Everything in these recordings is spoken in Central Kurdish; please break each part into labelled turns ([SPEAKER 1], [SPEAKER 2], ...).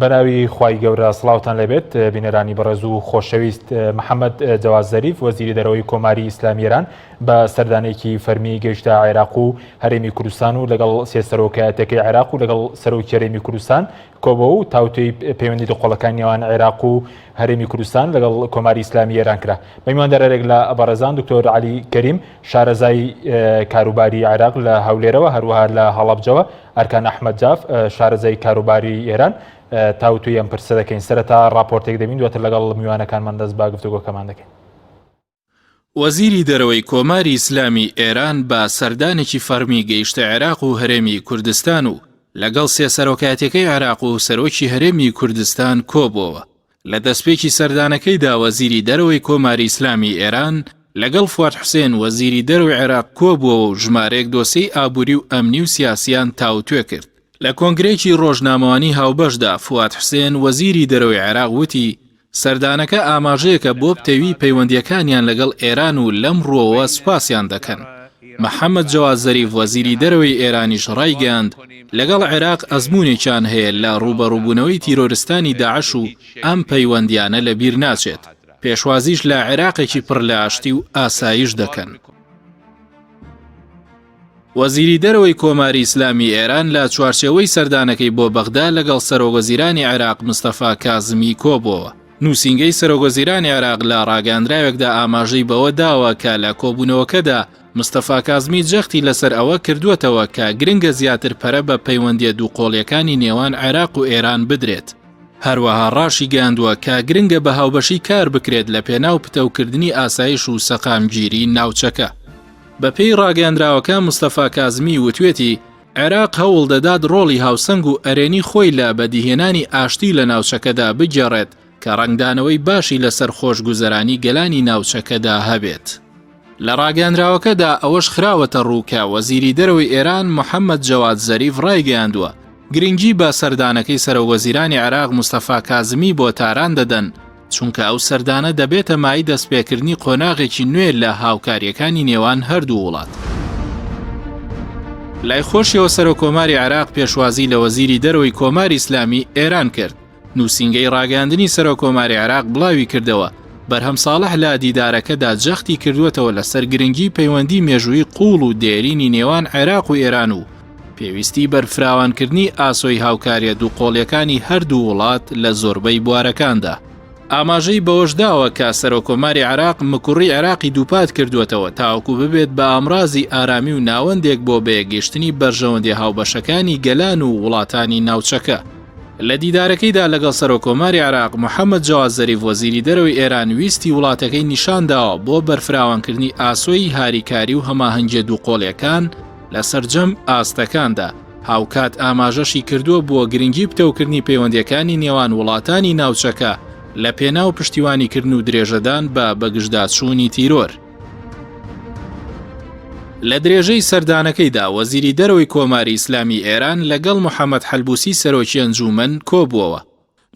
[SPEAKER 1] بەناوی خوای گەورە سڵاوتان لەبێت بینەرانی بەڕێز و خۆشەویست. محەممەد جەواز زەریف وەزیری دەرەوەی کۆماری ئیسلامی ئێران بە سەردانێکی فەرمی گەیشتە عێراق و هەرێمی کوردستان و لەگەڵ سێسەرۆکایەتەکەی عێراق و لەگەڵ سەرۆکی هەرێمی کوردستان کۆبەوە و تاوتوی پەیوەندی دڵخۆڵەکانی نێوان عێراق و هەرێمی کوردستان لەگەڵ کۆماری ئیسلامی ئێران کرا. بە میواندارێک لە بەڕێزان دکتۆر عەلی کەریم شارەزای کاروباری عێراق لە هەولێرەوە، هەروەها لە هەڵەبجەوە ئەرکان ئەحمەد جاف شارەزای کاروباری ئێران تاوتوی ئەم پرسە دەکەین. سەرەتا راپۆرتێک دەبین دواتر لەگەڵ میوانەکانمان دەست با گفتوگۆکەمان دەکەین.
[SPEAKER 2] وەزیری دەرەوەی کۆماری ئیسلامی ئێران بە سەردانێکی فەرمی گەیشتە عێراق و هەرێمی کوردستان و لەگەڵ سێسەرۆکایەتەکەی عێراق و سەرۆکی هەرێمی کوردستان کۆبووەوە. لە دەستپێکی سەردانەکەیدا وەزیری دەرەوەی کۆماری ئیسلامی ئێران لەگەڵ فواد حوسێن وەزیری دەرەوەی عێراق کۆبووەوە و ژمارەیەک دۆسەی ئابووری و ئەمنی و سیاسیان تاوتوێ کرد. لە کۆنگرێکی ڕۆژنامەوانی هاوبەشدا فواد حوسێن وەزیری دەرەوەی عێراق وتی سەردانەکە ئاماژەیەکە بۆ پتەوی پەیوەندیەکانیان لەگەڵ ئێران و لەم ڕۆوە سوپاسیان دەکەن. محەممەد جەواز زەریف وەزیری دەرەوەی ئێرانیش ڕایگەاند لەگەڵ عێراق ئەزموونێکیان هەیە لە ڕوبەڕووبوونەوەی تیرۆریستانی داعش و ئەم پەیوەندیانە لەبیر ناچێت. پێشوازیش لە عێراقێکی پڕ لە ئاشتی و ئاسایش دەکەن. وەزیری دەرەوەی کۆماری ئیسلامی ئێران لە چوارچێوەی سەردانەکەی بۆ بەغدا لەگەڵ سەرۆگەزیرانی عێراق مستەفا کازمی کۆبووەوە. نووسینگەی سەرۆگەزیرانی عێراق لە ڕاگەاندراوێکدا ئاماژەی بەوە داوە کە لە کۆبوونەوەکەدا مستەفا کازمی جەختی لەسەر ئەوە کردووەتەوە کە گرنگە زیاتر پەرە بە پەیوەندیە دووقۆڵیەکانی نێوان عێراق و ئێران بدرێت. هەروەها ڕاشی گەاندووە کە گرنگە بە هاوبەشی کار بکرێت لە پێناو پتەوکردنی ئاسایش و سەقامگیری ناوچەکە. بەپێی ڕاگەاندراوەکە مستەفا کازمی وتوێتی عێراق هەوڵ دەدات ڕۆڵی هاوسەنگ و ئەرێنی خۆی لە بەدیهێنانی ئاشتی لە ناوچەکەدا بگێڕێت کە ڕنگدانەوەی باشی لەسەر خۆشگوزەرانی گەلانی ناوچەکەدا هەبێت. لە ڕاگەاندراوەکەدا ئەوەش خراوەتە ڕووکە وەزیری دەرەوەی ئێران محەممەد جەواز زەریف ڕایگەیاندووە گرنگی بە سەردانەکەی سەرۆگەزیرانی عێراق مستەفا کازمی بۆ تاران دەدەن چونکە ئەو سەردانە دەبێتە مای دەستپێکردنی قۆناغێکی نوێ لە هاوکاریەکانی نێوان هەردوو وڵات. لای خۆشیەوە سەرۆکۆماری عێراق پێشوازی لە وەزیری دەرەوەی کۆماری ئیسلامی ئێران کرد. نووسینگەی ڕاگەاندنی سەرۆکۆماری عێراق بڵاوی کردەوە بەرهەم ساڵح لە دیدارەکەدا جەختی کردووەتەوە لەسەر گرنگی پەیوەندی مێژووی قوڵ و دێرینی نێوان عێراق و ئێران و پێویستی بەرفراوانکردنی ئاسۆی هاوکاریە دووقۆڵیەکانی هەردوو وڵات لە زۆربەی بوارەکاندا. ئاماژەی بەوەش داوە کە سەرۆکۆماری عێراق مکوڕی عێراقی دووپات کردوێتەوە تاوەکو ببێت بە ئامڕازی ئارامی و ناوەندێک بۆ بەیەگەشتنی بەرژەوەندی هاوبەشەکانی گەلان و وڵاتانی ناوچەکە. لە دیدارەکەیدا لەگەڵ سەرۆکۆماری عێراق محەممەد جەواز زەریف وەزیری دەرەوەی ئێران ویستی وڵاتەکەی نیشانداوە بۆ بەرفراوانکردنی ئاسۆی هاریکاری و هەماهەنگیە دووقۆڵیەکان لە سەرجەم ئاستەکاندا. هاوکات ئاماژەشی کردووە بۆ گرنگی پتەوکردنی پەیوەندیەکانی نێوان وڵاتانی ناوچەکە لە پێناو پشتیوانیکردن و درێژەدان بە بەگژداچوونی تیرۆر. لە درێژەی سەردانەکەیدا وەزیری دەرەوەی کۆماری ئیسلامی ئێران لەگەڵ محەممەد حەلبوسی سەرۆکی ئەنجومەن کۆبووەوە.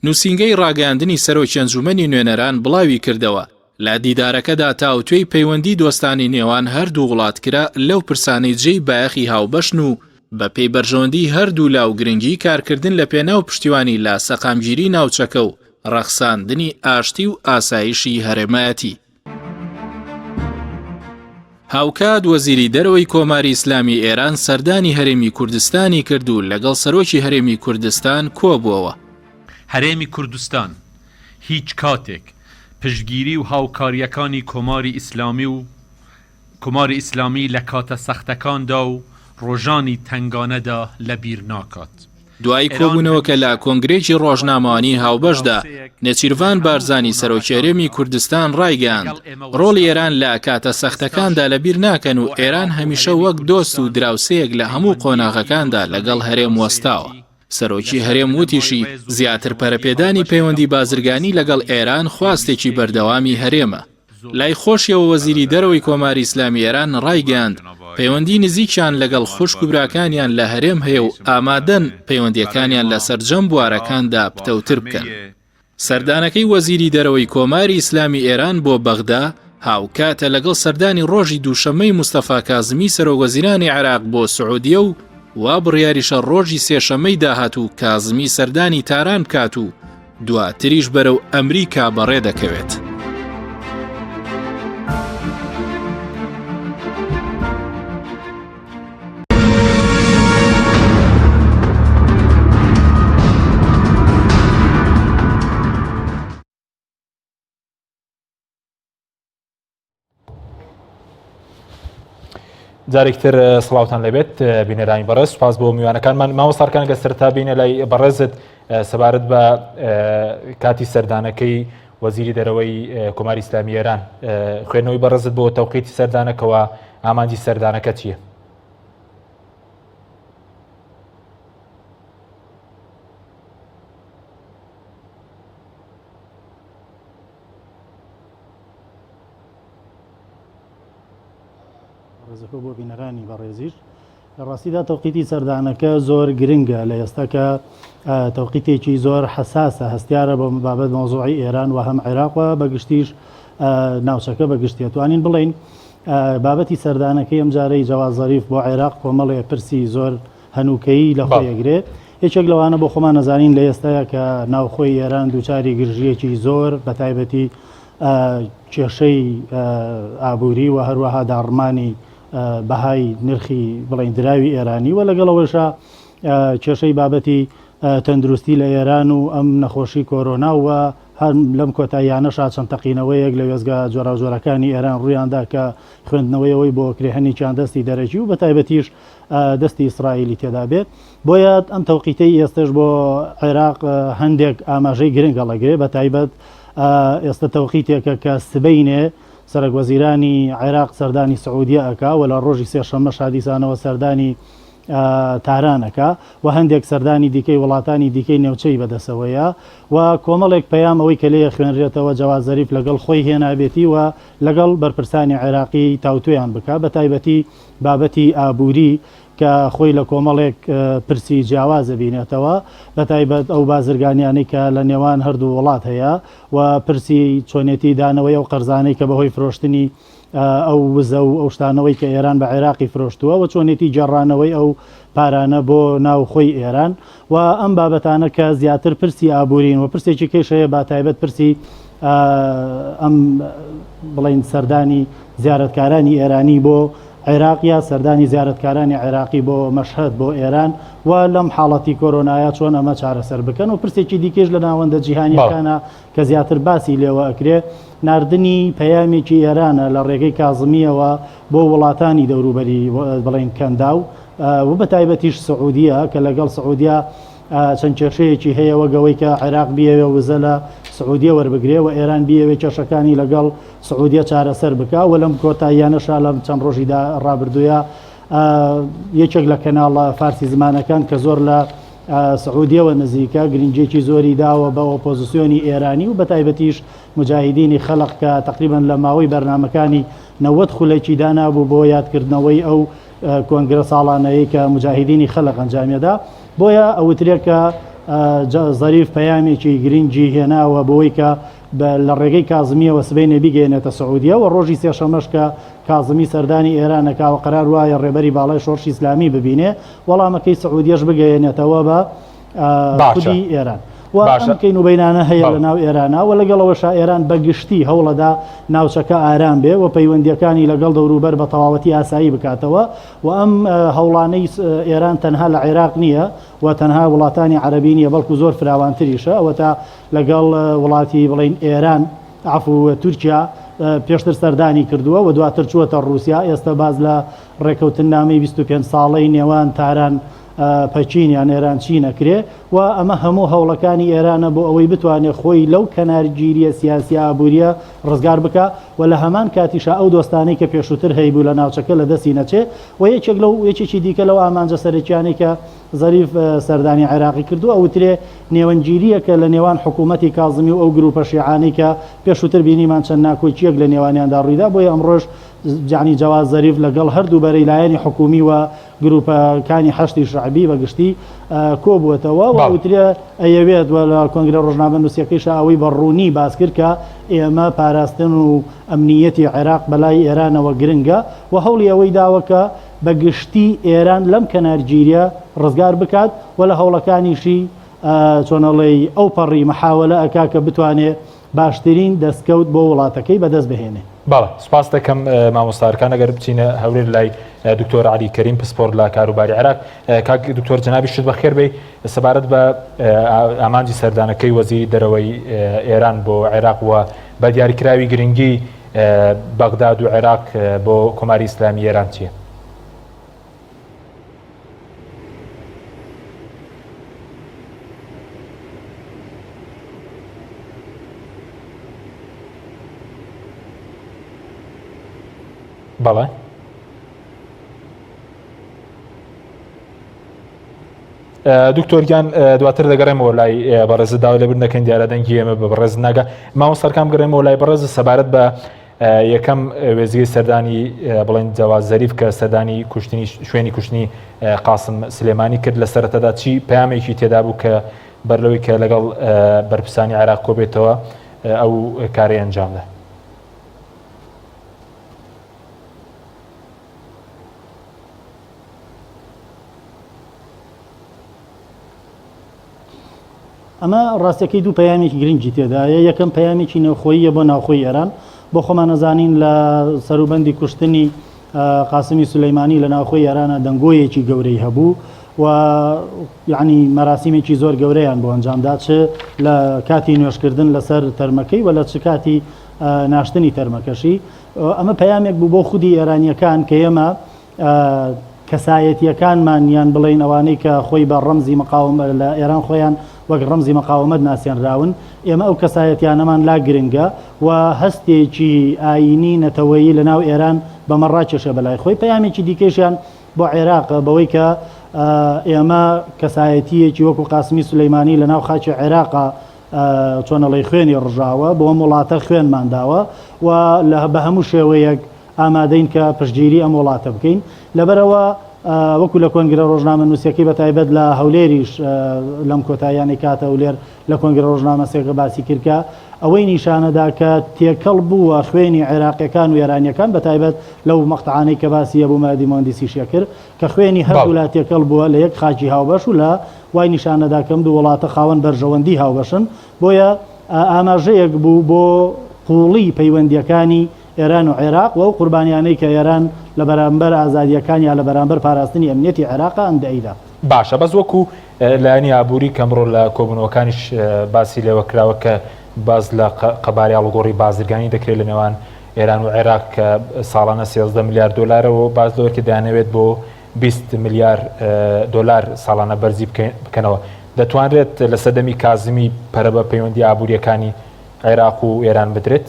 [SPEAKER 2] نووسینگەی ڕاگەاندنی سەرۆکی ئەنجومەنی نوێنەران بڵاوی کردەوە لە دیدارەکەدا تاوتوێی پەیوەندی دۆستانی نێوان هەردوو وڵات کرا لەو پرسانەی جێی بایەخی هاوبەشن و بە پێی بەرژەوەندی هەردوو لاو گرنگی کارکردن لە پێناو پشتیوانی لە سەقامگیری ناوچەکە و ڕەخساندنی ئاشتی و ئاسایشی هەرێمایەتی. هاوکات وەزیری دەرەوەی کۆماری ئیسلامی ئێران سەردانی هەرێمی کوردستانی کرد و لەگەڵ سەرۆکی هەرێمی کوردستان کۆبووەوە.
[SPEAKER 3] هەرێمی کوردستان هیچ کاتێک پشتگیری و هاوکاریەکانی کۆماری ئیسلامی لە کاتە سەختەکاندا و ڕۆژانی تنگانەدا لەبیر ناکات.
[SPEAKER 2] دوای کۆبوونەوەکە لە کۆنگرێکی ڕۆژنامەوانی هاوبەشدا نێچیروان بارزانی سەرۆکی هەرێمی کوردستان ڕایگەاند ڕۆڵی ئێران لە کاتە سەختەکاندا لەبیر ناکەن و ئێران هەمیشە وەک دۆست و دراوسەیەک لە هەموو قۆناغەکاندا لەگەڵ هەرێم وەستاوە. سەرۆکی هەرێم وتیشی زیاتر پەرەپێدانی پەیوەندی بازرگانی لەگەڵ ئێران خواستێکی بەردەوامی هەرێمە. لای خۆشیەوە وەزیری دەرەوەی کۆماری ئیسلامی ئێران ڕایگەاند پەیوەندی نزیکیان لەگەڵ خوشک و براکانیان لە هەرێم هەیە و ئامادەن پەیوەندیەکانیان لە سەرجەم بوارەکاندا پتەوتر بکەن. سەردانەکەی وەزیری دەرەوەی کۆماری ئیسلامی ئێران بۆ بەغدا هاوکاتە لەگەڵ سەردانی ڕۆژی دووشەمەی مستەفا کازمی سەرۆگەزیرانی عێراق بۆ سعودیە و وا بڕیاریشە ڕۆژی سێشەمەی داهاتوو کازمی سەردانی تاران بکات و دواتریش بەرەو ئەمریکا بەڕێ دەکەوێت.
[SPEAKER 1] جارێکتر سڵاوتان لەبێت بینەرانی بەڕێز، سوپاس بۆ میوانەکانمان. مامۆستاکان گە سەرتا بینە لای بەڕێزت سەبارەت بە کاتی سەردانەکەی وەزیری دەرەوەی کۆماری ئیسلامی ئێران، خوێندنەوەی بەڕێزت بۆ تەوقیتی سەردانەکەوە ئامانجی سەردانەکە چییە؟
[SPEAKER 4] ڕێزەکە بۆ بینەرانی بەڕێزیش لە ڕاستیدا تەوقیتی سەردانەکە زۆر گرنگە لە ئێستاکە تەوقیتێکی زۆر حساسە، هەستیارە بۆ بابەت مۆزوعی ئێران و هەم عێراقوە بەگشتیش ناوچەکە بەگشتێت. توانین بڵین بابەتی سەردانەکەی ئەم جارەی جەواز زەریف بۆ عێراق کۆمەڵێ پرسی زۆر هەنووکەیی لە خۆیەگرێت. یەکێک لەوانە بۆ خۆمان نەزانین لە ئێستاە کە ناوخۆی ئێران دووچاری گرژیەکی زۆر بە تایبەتی کێشەی ئابووری و هەروەها داڕمانی بەهای نرخی بڵین دراوی ئێرانی و لەگەڵەوەشە کێشەی بابەتی تەندروستی لە ئێران و ئەم نەخۆشی کۆرۆنا و هەم لەم کۆتاییانەشا چەند تەقینەوەیەک لە وێزگا جۆراوجۆرەکانی ئێران ڕوویاندا کە خوێندنەوەیەوەی بۆ کرێهەنێکیان دەستی دەرەکی و بە تایبەتیش دەستی ئیسرائیلی تێدا بێت. بۆیە ئەم تەوقیتەی ئێستش بۆ عێراق هەندێک ئاماژەی گرنگە لەگرێ، بە تایبەت ئێستا تەوقیتێکە کە سبەینێ سەرۆک وەزیرانی عێراق سەردانی سعودیە ئەکا و لە ڕۆژی سێشەممە شادیسانەوە سەردانی تارانەکە و هەندێک سەردانی دیکەی وڵاتانی دیکەی نێوچەی بەدەسەوەیە و کۆمەڵێک پەیام ئەوەی کە لێ خوێنرێتەوە جەواز زەریف لەگەڵ خۆی هێنابێتی و لەگەڵ بەرپرسانی عێراقی تاوتویان بکە، بە تایبەتی بابەتی ئابووری کە خۆی لە کۆمەڵێک پرسی جیاوازە بینێتەوە، بە تایبەت ئەو بازرگانیانەی کە لە نێوان هەردوو وڵات هەیە و پرسی چۆنێتی دانەوەی ئەو قەرزانەی کە بەهۆی فرۆشتنی ئەو وزە و ئەو شتانەوەی کە ئێران بە عێراقی فرۆشتووە و چۆنێتی جێڕانەوەی ئەو پارانە بۆ ناوخۆی ئێران و ئەم بابەتانە کە زیاتر پرسی ئابوورین و پرسێکی کێشەیە با تایبەت پرسی ئەم بڵین سەردانی زیارەتکارانی ئێرانی بۆ عێراق یا سەردانی زیارەتکارانی عێراقی بۆ مەشهەد بۆ ئێران و لەم حاڵەتی کۆرۆنایە چۆن ئەمە چارەسەر بکەن و پرسێکی دیکەش لە ناوەندە جیهانیەکانە کە زیاتر باسی لێوە ئەکرێ ناردنی پەیامێکی ئێرانە لە ڕێگەی کازمیەوە بۆ وڵاتانی دەوروبەری بڵین کەنداو و بە تایبەتیش سعودیە کە لەگەڵ سعودیا چەند کێشەیەکی هەیە وەگەوەی کە عێراق بیەوێ وزە لە سعودیە وەربگرێ و ئێران بیەوێ کێشەکانی لەگەڵ سعودیە چارەسەر بکە و لەم کۆتاییانەشا لەم چەند ڕۆژیدا ڕابردووە یەکێک لە کەناڵە فارسی زمانەکان کە زۆر لە سعودیەوە نزیکە گرنگێکی زۆری داوە بە ئۆپۆزیسیۆنی ئێرانی و بە تایبەتیش مجاهدینی خەلق کە تقریبا لە ماوەی بەرنامەکانی 90 خولێکی دانابوو بۆ یادکردنەوەی ئەو کۆنگرە ساڵانەیە کە مجاهدینی خەلق ئەنجامێدا. بۆیە ئەوترێت کە زەریف پەیامێکی گرنگی هێناوە بۆی کە لە ڕێگەی کازمیەوە سبەینە بیگەێنێتە سعودیە و ڕۆژی سێشەمەش کە کازمی سەردانی ئێرانەکە و قەرار وایە ڕێبەری باڵای شۆڕشی ئیسلامی ببینێ وەڵامەکەی سعودیەش بگەێنێتەوە بە خودی ئێران و ئەمکەین و بینانە هەیە لە ناو ئێرانە و لەگەڵەوەشا ئێران بەگشتی هەوڵەدا ناوچەکە ئارام بێ و پەیوەندیەکانی لەگەڵ دەوروبەر بە تەواوەتی ئاسایی بکاتەوە و ئەم هەوڵانەی ئێران تەنها لە عێراق نییە و تەنها وڵاتانی عەرەبی نیە بەڵکو زۆر فراوانتریشە ئەوە تا لەگەڵ وڵاتی بڵین ئێران عەفو تورکیا پێشتر سەردانی کردووە و دواتر چووەتە ڕووسیا. ئێستا باز لە ڕێکەوتنامەی 25 ساڵەی نێوان تاران پەچینیان ئێران چی نەکرێ و ئەمە هەموو هەوڵەکانی ئێرانە بۆ ئەوەی بتوانێت خۆی لەو کەنارگیریە سیاسی ئابووریە ڕزگار بکە و لە هەمان کاتیشا ئەو دۆستانەی کە پێشووتر هەیبوو لە ناوچەکە لە دەستی نەچێ و یەکێک لەو یەکێکی دیکە لەو ئامانجە سەرەکیانەی کە زەریف سەردانی عێراقی کردو ئەوترێ نێوەنگیریەکە لە نێوان حکوومەتی کازمی و ئەو گروپە شیعانەی کە پێشووتر بینیمان چەند ناکۆچیەک لە نێوانیاندا ڕوویدا. بۆیە ئەمڕۆژ جانی جەواز زەریف لەگەڵ هەردوو بەرەیلایەنی حکومی و گروپەکانی حەشتی شعبی بەگشتی کۆبووەتەوە و ئەوترێ ئەیەوێت لە کۆنگرە ڕۆژنامە نووسیەکەیش ئەوەی بەڕوونی باس کرد کە ئێمە پاراستن و ئەمنیەتی عێراق بەلای ئێرانەوە گرنگە و هەوڵی ئەوەی داوە کە بەگشتی ئێران لەم کەنارگیریە ڕزگار بکات و لە هەوڵەکانیشی چۆنەڵێ ئەو پەڕی محاولە ئەکا کە بتوانێت باشترین دەستکەوت بۆ وڵاتەکەی بەدەست بهێنێ.
[SPEAKER 1] باڵە سپاس دەکەم مامۆستاکان ئەگەر بچینە هەولێر لای دکتۆر علی کەریم پسپۆر لە کاروباری عێراق. کاک دکتۆر جەنابی شت بەخێر بێ سەبارەت بە ئامانجی سەردانەکەی وەزیری دەرەوەی ئێران بۆ عێراق وە بە دیاریکراوی گرنگی بەغداد و عێراق بۆ کۆماری ئیسلامی ئێران چییە؟ بەڵێ دکتۆریان دواتر دەگەڕێمەوە لای بەڕێزە داوا لەبر نەکەن دیارەدەنگی ئێمە بە بەڕێز ناگە مامۆستاکان گەڕێمەوە لای بەڕێز سەبارەت بە یەکەم وێزگەی سەردانی بڵێن جەواز زەریف کە سەردانی کوشتنی شوێنی کوشتنی قاسم سلێمانی کرد لە سەرەتادا چی پەیامێکی تێدا بوو کە بەرلەوەی کە لەگەڵ بەرپرسانی عێراق کۆبێتەوە ئەو کارەی ئەنجامدا؟
[SPEAKER 4] ئەمە ڕاستەکەی دوو پەیامێکی گرنگی تێدایە. یەکەم پەیامێکی نەوخۆییە بۆ ناوخۆی ئێران بۆ خۆمان نەزانین لە سەروبەندی کوشتنی قاسمی سولەیمانی لە ناوخۆی ئێرانە دەنگۆیەکی گەورەی هەبوو و یعنی مەراسیمێکی زۆر گەورەیان بۆ ئەنجامدا چ لە کاتی نوێشکردن لەسەر تەرمەکەی و لە چ کاتی ناشتنی تەرمەکەشی. ئەمە پەیامێک بوو بۆ خودی ئێرانیەکان کە ئێمە کەسایەتیەکانمان یان بڵین ئەوانەی کە خۆی بە ڕەمزی مقاومە لە ئێران خۆیان وەک ڕەمزی مەقاومەت ناسیێنراون ئێمە ئەو کەسایەتیانەمان لا گرنگە و هەستێکی ئاینی نەتەوەیی لە ناو ئێران بەمەڕاکێشە بەلای خۆی. پەیامێکی دیکەشیان بۆ عێراق بەوەی کە ئێمە کەسایەتیەکی وەکو قاسمی سولەیمانی لە ناو خاکی عێراقا چۆنەڵی خوێنی ڕژاوە بۆ وڵاتە خوێنمانداوە و بە هەموو شێوەیەک ئامادەین کە پشتگیری ئەم وڵاتە بکەین. لەبەرەوە وەکو لە کۆنگرە ڕۆژنامە نووسەکەی بە تایبەت لە هەولێریش لەم کۆتاییانی کاتە هەولێر لە کۆنگرە ڕۆژنامە سێکە باسی کردکە ئەوەی نیشانەدا کە تێکەڵ بووە خوێنی عێراقیەکان و ئێرانیەکان بە تایبەت لەو مەقتەعانەی کە باسی هەبوو مادی مهندسیشیە کرد کە خوێنی هەردوو لا تێکەڵ بووە لە یەک خاکی هاوبەش و لە وای نیشانەدا کەم دوو وڵاتە خاوەن بەرژەوەندی هاوبەشن بۆیە ئاماژەیەک بوو بۆ قوڵی پەیوەندیەکانی ئێران و عێراق و قوربانیانەی کە ئێران لە بەرامبەر ئازادیەکان یا لە بەرامبەر پاراستنی ئەمنیەتی عێراق ئەندەیدا.
[SPEAKER 1] باشە بەس وەکو لایەنی ئابووری کەمڕۆ لە کۆبوونەوەکانیش باسی لێوە کراوە کە باز لە قەباری ئاڵگۆڕی بازرگانی دەکرێت لە نێوان ئێران و عێراق کە ساڵانە 13 میلیارد دۆلارەوە باز لەوە کە دەیانەوێت بۆ 20 میلیارد دۆلار ساڵانە بەرزی بکەنەوە. دەتوانرێت لە سەدەمی کازمی پەرە بە پەیوەندی ئابووریەکانی عێراق و ئێران بدرێت؟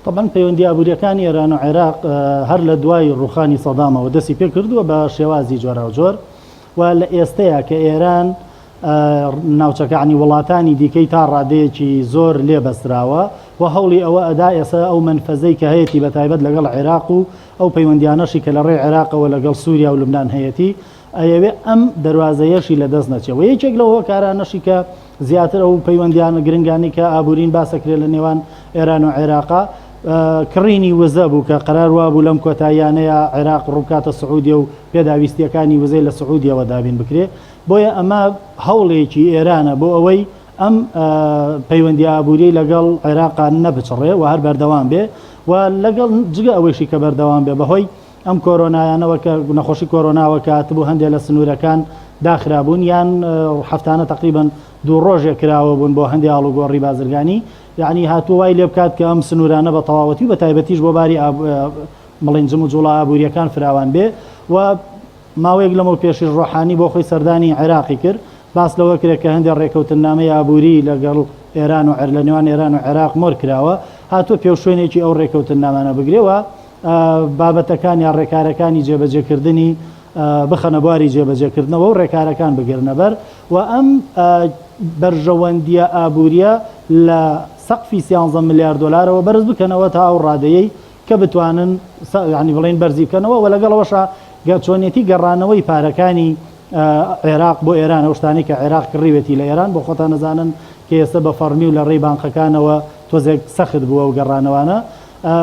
[SPEAKER 4] طبعا پەیوەندی ئابووریەکانی ئێران و عێراق هەر لە دوای ڕوخانی سەدامەوە دەستی پێ کردووە بە شێوازی جۆرا و جۆر و لە ئێستەیە کە ئێران ناوچەکانی وڵاتانی دیکەی تا ڕادەیەکی زۆر لێبەستراوە و هەوڵی ئەوە ئەدا ئێستا ئەو منفەزەی کە هەیەی بە تایبەت لەگەڵ عێراق و ئەو پەیوەندیانەشی کە لە ڕێی عێراقەوە لەگەڵ سووریا و لوبنان هەیەی ئەیەوێ ئەم دەواازەیەشی لە دەست نەچێەوە. یەکێک لەوە کارانەشی کە زیاتر ئەو پەیوەندیانە گرنگانی کە ئابوورین باسەکرێت لە نێوان ئێران و عێراقا کڕینی وزە بوو کە قەرار وا بوو لەم کۆتاییانەیە عێراق ڕووکاتە سعودیە و پێداویستیەکانی وزەی لە سعودیەوە دابین بکرێ. بۆیە ئەمە هەوڵێکی ئێرانە بۆ ئەوەی ئەم پەیوەندی ئابووری لەگەڵ عێراقان نەبچڕێ و هەر بەردەوام بێ و لەگەڵ جگە ئەوەیشی کە بەردەوام بێ بەهۆی ئەم کۆرۆنایانەوە کە نەخۆشی کۆرۆناوە کاتبوو هەندێک لە سنوورەکان داخرابوون یان هەفتانە تقریبا دوو ڕۆژێک کراوە بوون بۆ هەندێک ئاڵوگۆڕی بازرگانی یعنی هاتووە وای لێ بکات کە ئەم سنوورانە بە تەواوەتی و بە تایبەتیش بۆ باری بڵین جم و جوڵە ئابووریەکان فراوان بێ و ماوەیەک لەمە پێشی ڕۆحانی بۆ خۆی سەردانی عێراقی کرد باس لەوە کرێت کە هەندێک ڕێکەوتنامەی ئابووری لەگەڵ ئێران و لە نێوان ئێران و عێراق مۆر کراوە هاتووە پێوشوێنێکی ئەو ڕێکەوتنامانە بگرێەوە بابەتەکان یا ڕێکارەکانی جێبەجێکردنی بخەنە بواری جێبەجێکردنەوە و ڕێکارەکان بگرنەبەر و ئەم بەرژەوەندیە ئابووریە لە سەقفی 13 میلیارد دۆلارەوە بەرز بکەنەوە تا ئەو ڕادەیەی کە بتوانن ینی بڵین بەرزی بکەنەوە و لەگەڵەوەشە چۆنیەتی گەڕانەوەی پارەکانی عێراق بۆ ئێران ئەو شتانی کە عێراق کڕیوێتی لە ئێران بۆ خۆتان نەزانن کە ئێستا بە فەرمی و لە ڕێی بانقەکانەوە تۆزێک سەخت بووە و گەڕانەوانە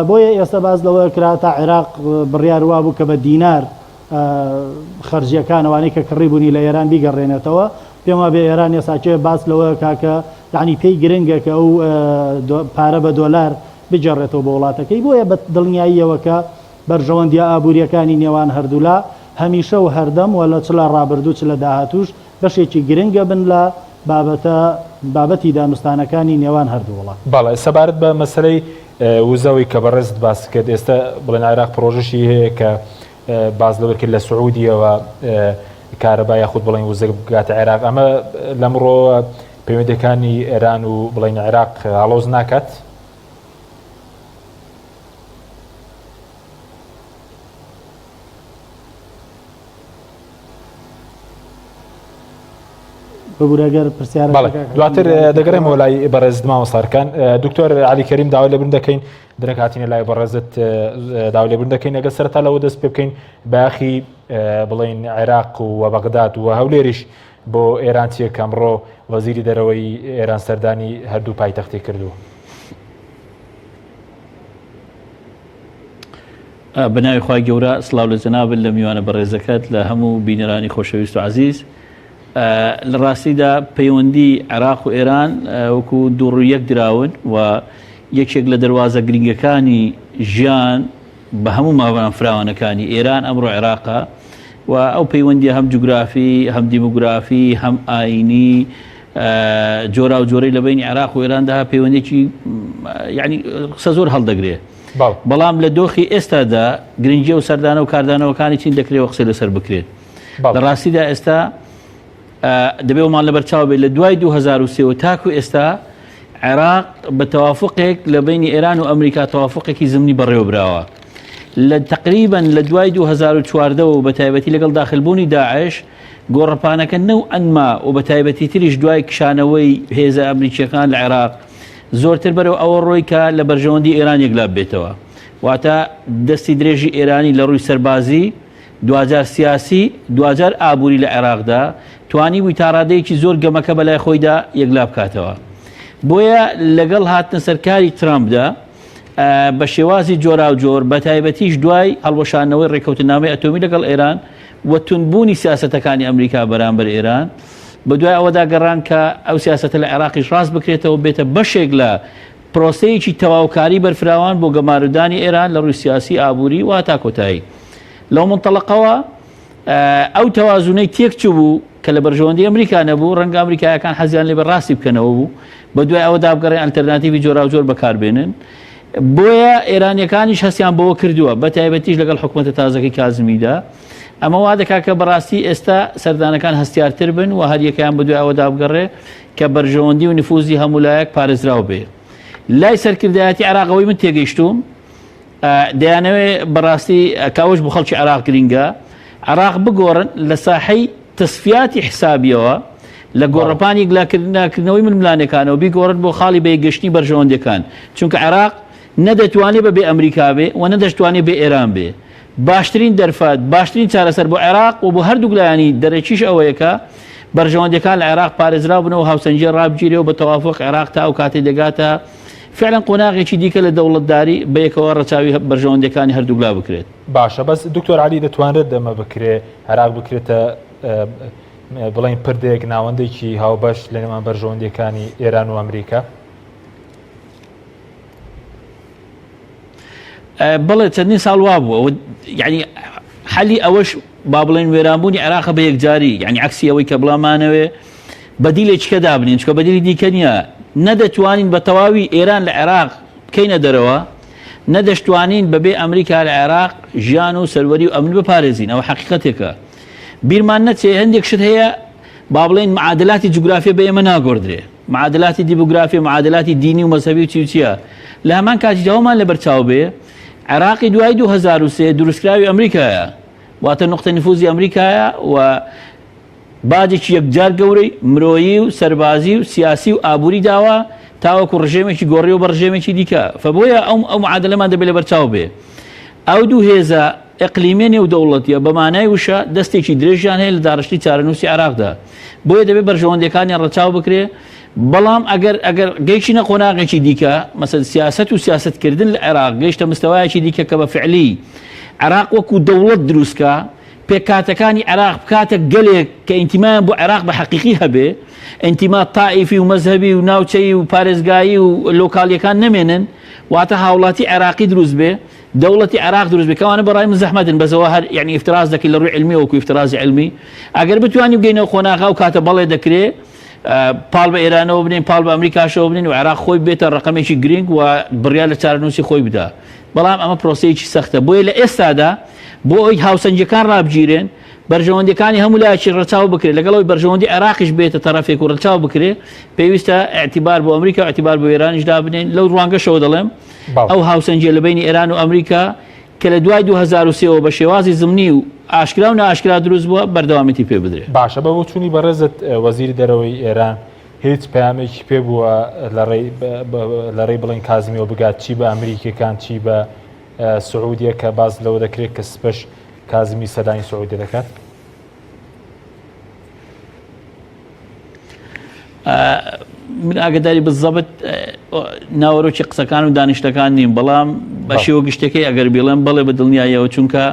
[SPEAKER 4] بۆیە ئێستا باز لەوە کرا تا عێراق بڕیار وا بوو کە بە دینار خەرجیەکانەوانەی کە کڕی بوونی لە ئێران بیگەڕێنێتەوە پێم وابێ ئێران ێساچێ باس لەوە کاکە یعنی پێی گرنگە کە ئەو پارە بە دۆلار بجێڕێتەوە بە وڵاتەکەی بۆیە بە دڵنیاییەوە کە بەرژەوەندی ئابوووریەکانی نێوان هەردوولا هەمیشە و هەردەم و لە چ لە ڕابردوو چ لە داهاتوش بەشێکی گرنگە بن لە بابەتی دانوستانەکانی نێوان هەردوو وڵات.
[SPEAKER 1] باڵێ سەبارەت بە مەسلەی وزەوەی کە بەڕێزت باس کرد ئێستا بڵێن عێراق پرۆژەشی هەیە کە باز لەوە کرد لە سعودیەوە کارەبا یاخود بڵێن وزە بگاتە عێراق ئەمە لەمڕۆ پەیوەندیەکانی ئێران و بڵێن عێراق هەڵۆز ناکات؟
[SPEAKER 4] دواتر
[SPEAKER 1] دەگەڕێمەوە لای بەڕێزت مامۆستاکان دکتۆر علی کەریم داوای لەبوون دەکەین درەنگ هاتینە لای بەڕێزت داوای لەبوون دەکەین ئەگەر سەرەتا لەوە دەست پێ بکەین باخی بڵێن عێراق و بەغداد و هەولێریش بۆ ئێران چیە کە ئەمڕۆ وەزیری دەرەوەی ئێران سەردانی هەردوو پایتەختی کردووە.
[SPEAKER 5] بەناوی خوای گەورە سڵاو لە جەنابن لە میوانە بەڕێزەکەت لە هەموو بینەرانی خۆشەویست و عەزیز. لە ڕاستیدا پەیوەندی عێراق و ئێران وەکو دووڕوو یەک دراون و یەکێک لە دەواازە گرنگەکانی ژیان بە هەموو ماوەیان فراوانەکانی ئێران ئەمڕۆ عێراقە و ئەو پەیوەندی هەم جوگرافی هەم دیموگرافی هەم ئاینی جۆرا و جۆرەی لە بینی عێراق و ئێراندا پەیوەندێکی یعنی قسە زۆر هەڵدەگرێ بەڵام لە دۆخی ئێستادا گرنگی و سەردانە و کاردانەوەکانی چین دەکرێت قسە لەسەر بکرێت. لە ڕاستیدا ئێستا دەبێومان لە بەرچاو بێت لە دوای 2023 تاکو ئێستا عێراق بە تەوافقێک لە بینی ئێران و ئەمریکا تەوافقێکی زمینی بەڕێوەبراوە لە تقریبا لە دوای 2014 و بە تایبەتی لەگەڵ داخلبوونی داعش گۆڕەپانەکە نەو ئەنما و بە تایبەتی تریش دوای کشانەوەی هێزە ئەمریکیەکان لە عێراق زۆرتر بەرەو ئەوە ڕۆی کە لە بەرژەوەندی ئێران یەکلاب بێتەوە واتە دەستی درێژی ئێرانی لە ڕووی سەربازی 2000 سیاسی 2000 ئابووری لە عێراقدا توانی بووی تا ڕادەیەکی زۆر گەمەکە بەلای خۆیدا یەکلاب بکاتەوە. بۆیە لەگەڵ هاتنە سەرکاری ترامپدا بە شێوازی جۆرا و جۆر بە تایبەتیش دوای هەڵوەشانەوەی ڕێکەوتنامەی ئەتۆمی لەگەڵ ئێران و تونبوونی سیاسەتەکانی ئەمریکا بەرامبەر ئێران بە دوای ئەوەدا گەڕان کە ئەو سیاسەتە لە عێراقیش ڕاست بکرێتەوە بێتە بەشێک لە پرۆسەیەکی تەواوکاری بەرفراوان بۆ گەماردانی ئێران لە ڕووی سیاسی ئابووری و هەتا کۆتایی. لەو منتەڵقەوە ئەو تەوازونەی تێکچوو بوو کە لە بەرژەوەندی ئەمریکا نەبوو ڕەنگە ئەمریکایەکان حەزیان لێ بەڕاستی بکەنەوە بوو بە دوای ئەوە دابگەڕێ ئەلتەرناتیڤی جۆرا و جۆر بەکاربێنن بۆیە ئێرانیەکانیش هەستیان بەوە کردووە بە تایبەتیش لەگەڵ حکوومەتە تازەکەی کازمیدا ئەمە وا دەکات کە بەڕاستی ئێستا سەردانەکان هەستیارتر بن و هەر یەکیان بە دوای ئەوە دابگەڕێ کە بەرژەوەندی و نفوزی هەمولایەک پارێزراو بێ. لای سەرکردایەتی عێراقەوەی من تێگەیشتوم دەیانەوە بەڕاستی کاوش بۆ خەڵکی عێراق گرینگە عێراق بگۆڕن لە ساحەی تەسفیاتی حسابیەوە لە گۆڕەپانی گلاکردنەوەی ململانەکانەوە بیگۆڕن بۆ خاڵی بەیەگەشتنی بەرژەوەندەکان چونکە عێراق نەدەتوانێت بەبێ ئەمریکا بێ و نەدەشتوانێت بێ ئێران بێ. باشترین دەرفات باشترین چارەسەر بۆ عێراق و بۆ هەردوو گلایانی دەرەکیش ئەوەیەکە بەرژەوەندەکان لە عێراق پارێزراو بنەوە هاوسەنجی ڕابگیرێ و بە تەوافق عێراق تا ئەو کاتێ دەگاتە فعلا قۆناغێکی دیکە لە دەوڵەتداری بە یەکەوە ڕەچاوی بەرژەوەندەکانی هەردووگلا بکرێت.
[SPEAKER 1] باشە بەس دکتۆر علی دەتوانرێت دەمە بکرێ عێراق بکرێتە بڵین پردێک ناوەندێکی هاوبەش لە نێوان بەرژەوەندەکانی ئێران و ئەمریکا؟
[SPEAKER 5] بەڵێ چەندین ساڵ وا بووە یعنی حەلی ئەوەش با بڵێن وێرانبوونی عێراقە بە یەکجاری یعنی عەکسی ئەوەی کە بڵامانەوێ بەدیلێکیکە دابنین چکە بەدیلی دیکە نییە نەدەتوانین بە تەواوی ئێران لە عێراق بکەینە دەرەوە نەدەشتوانین بەبێ ئەمریکا لە عێراق ژیان و سەروەری و ئەمن بپارێزین ئەوە حەقیقەتێکە بیرمان نەچێ هەندێک شت هەیە با بڵێن معادلاتی جوگرافیە بە ئێمە ناگۆڕدرێ معادلاتی دیموگرافی معادلاتی دینی و مەزهەبی و چیە لە هەمان کاتیەوەمان لە بەرچاو بێ عێراقی دوای 2023 دروستکراوی ئەمریکایە واتە نقطە نفوزی ئەمریکایە و باجێکی یەکجار گەورەی مرۆیی و سەربازی و سیاسی و ئابووری داوە تاوەکو ڕژێمێکی گۆڕی و بەڕژێمێکی دیکە فبۆیە ئەو معادلەمان دەبێت لە بەرچاو بێ ئەو دوو هێزە ئەقلیمێنی و دەوڵەتیە بەمانای وشە دەستێکی درێژیان هەیە لە داڕشتی چارەنووسی عێراقدا بۆیە دەبێت بەرژەوەندەکانیان ڕەچاو بکرێ بەڵام ئەگەر گەیشتە قۆناغێکی دیکە مەسەل سیاست و سیاستکردن لە عێراق گەیشتە مستەوایەکی دیکە کە بە فعلی عێراق وەکو دەوڵەت دروستکە پێکاتەکانی عێراق بکاتە گەلێک کە ئینتیمایان بۆ عێراق بە حەقیقی هەبێ ئینتیما تائیفی و مەزهبی و ناوچەی و پارێزگایی و لۆکاڵیەکان نەمێنن واتە هاوڵاتی عێراقی دروست بێ دەوڵەتی عێراق دروست بێ کەوانە بەڕای من زەحمەتن بەزەوە هەر یعنی ئیفتراز دەکەی لە ڕووی علمی وەکو ئیفترازی علمی ئەگەر بتوانانی بگەینەوە خۆناغا و کاتە بەڵێ دەکرێت پاڵ بە ئێرانەوە بنین پاڵ بە ئەمریکاشەوە بنین و عێراق خۆی بێتە ڕقەمێکی گرنگ و بڕیار لە چارەنووسی خۆی بدا بەڵام ئەمە پرۆسەیەکی سەختە بۆیە لە ئێستادا بۆ ئەوی هاوسەنجەکان ڕابگیرێن بەرژەوەندەکانی هەموو لایەکی ڕەچاو بکرێت لەگەڵەوەی بەرژەوەندی عێراقیش بێتە تەرەفێک و ڕەچاو بکرێت پێویستە ئەعتیبار بۆ ئەمریکا و ئەعتیبار بۆ ئێرانیشدا بنین لەو ڕوانگەشەوە دەڵێم ئەو هاوسەنجە لە بینی ئێران و ئەمریکا کە لە دوای 2023 بە شێوازی زمنی و ئاشکرا و نائاشکرا دروست بووە بەردەوامیتی پێ بدرێت
[SPEAKER 1] باشە بە بۆچوونی بەڕێزت وەزیری دەرەوەی ئێران هیچ پامێکی پێ بووە لە ڕێی بڵین کازمیەوە بگات چی بە ئەمریکەکان چی بە سعودیە کە باز لەوە دەکرێت کە سپەش کازمی سەدانی سعودی دەکات
[SPEAKER 5] من ئاگداری بزەبت ناوەڕۆکی قسەکان و دانیشتەکان نیم بەڵام بە شێوە گشتەکەی ئەگەر بڵێم بەڵێ بە دڵنیاییەوە چونکە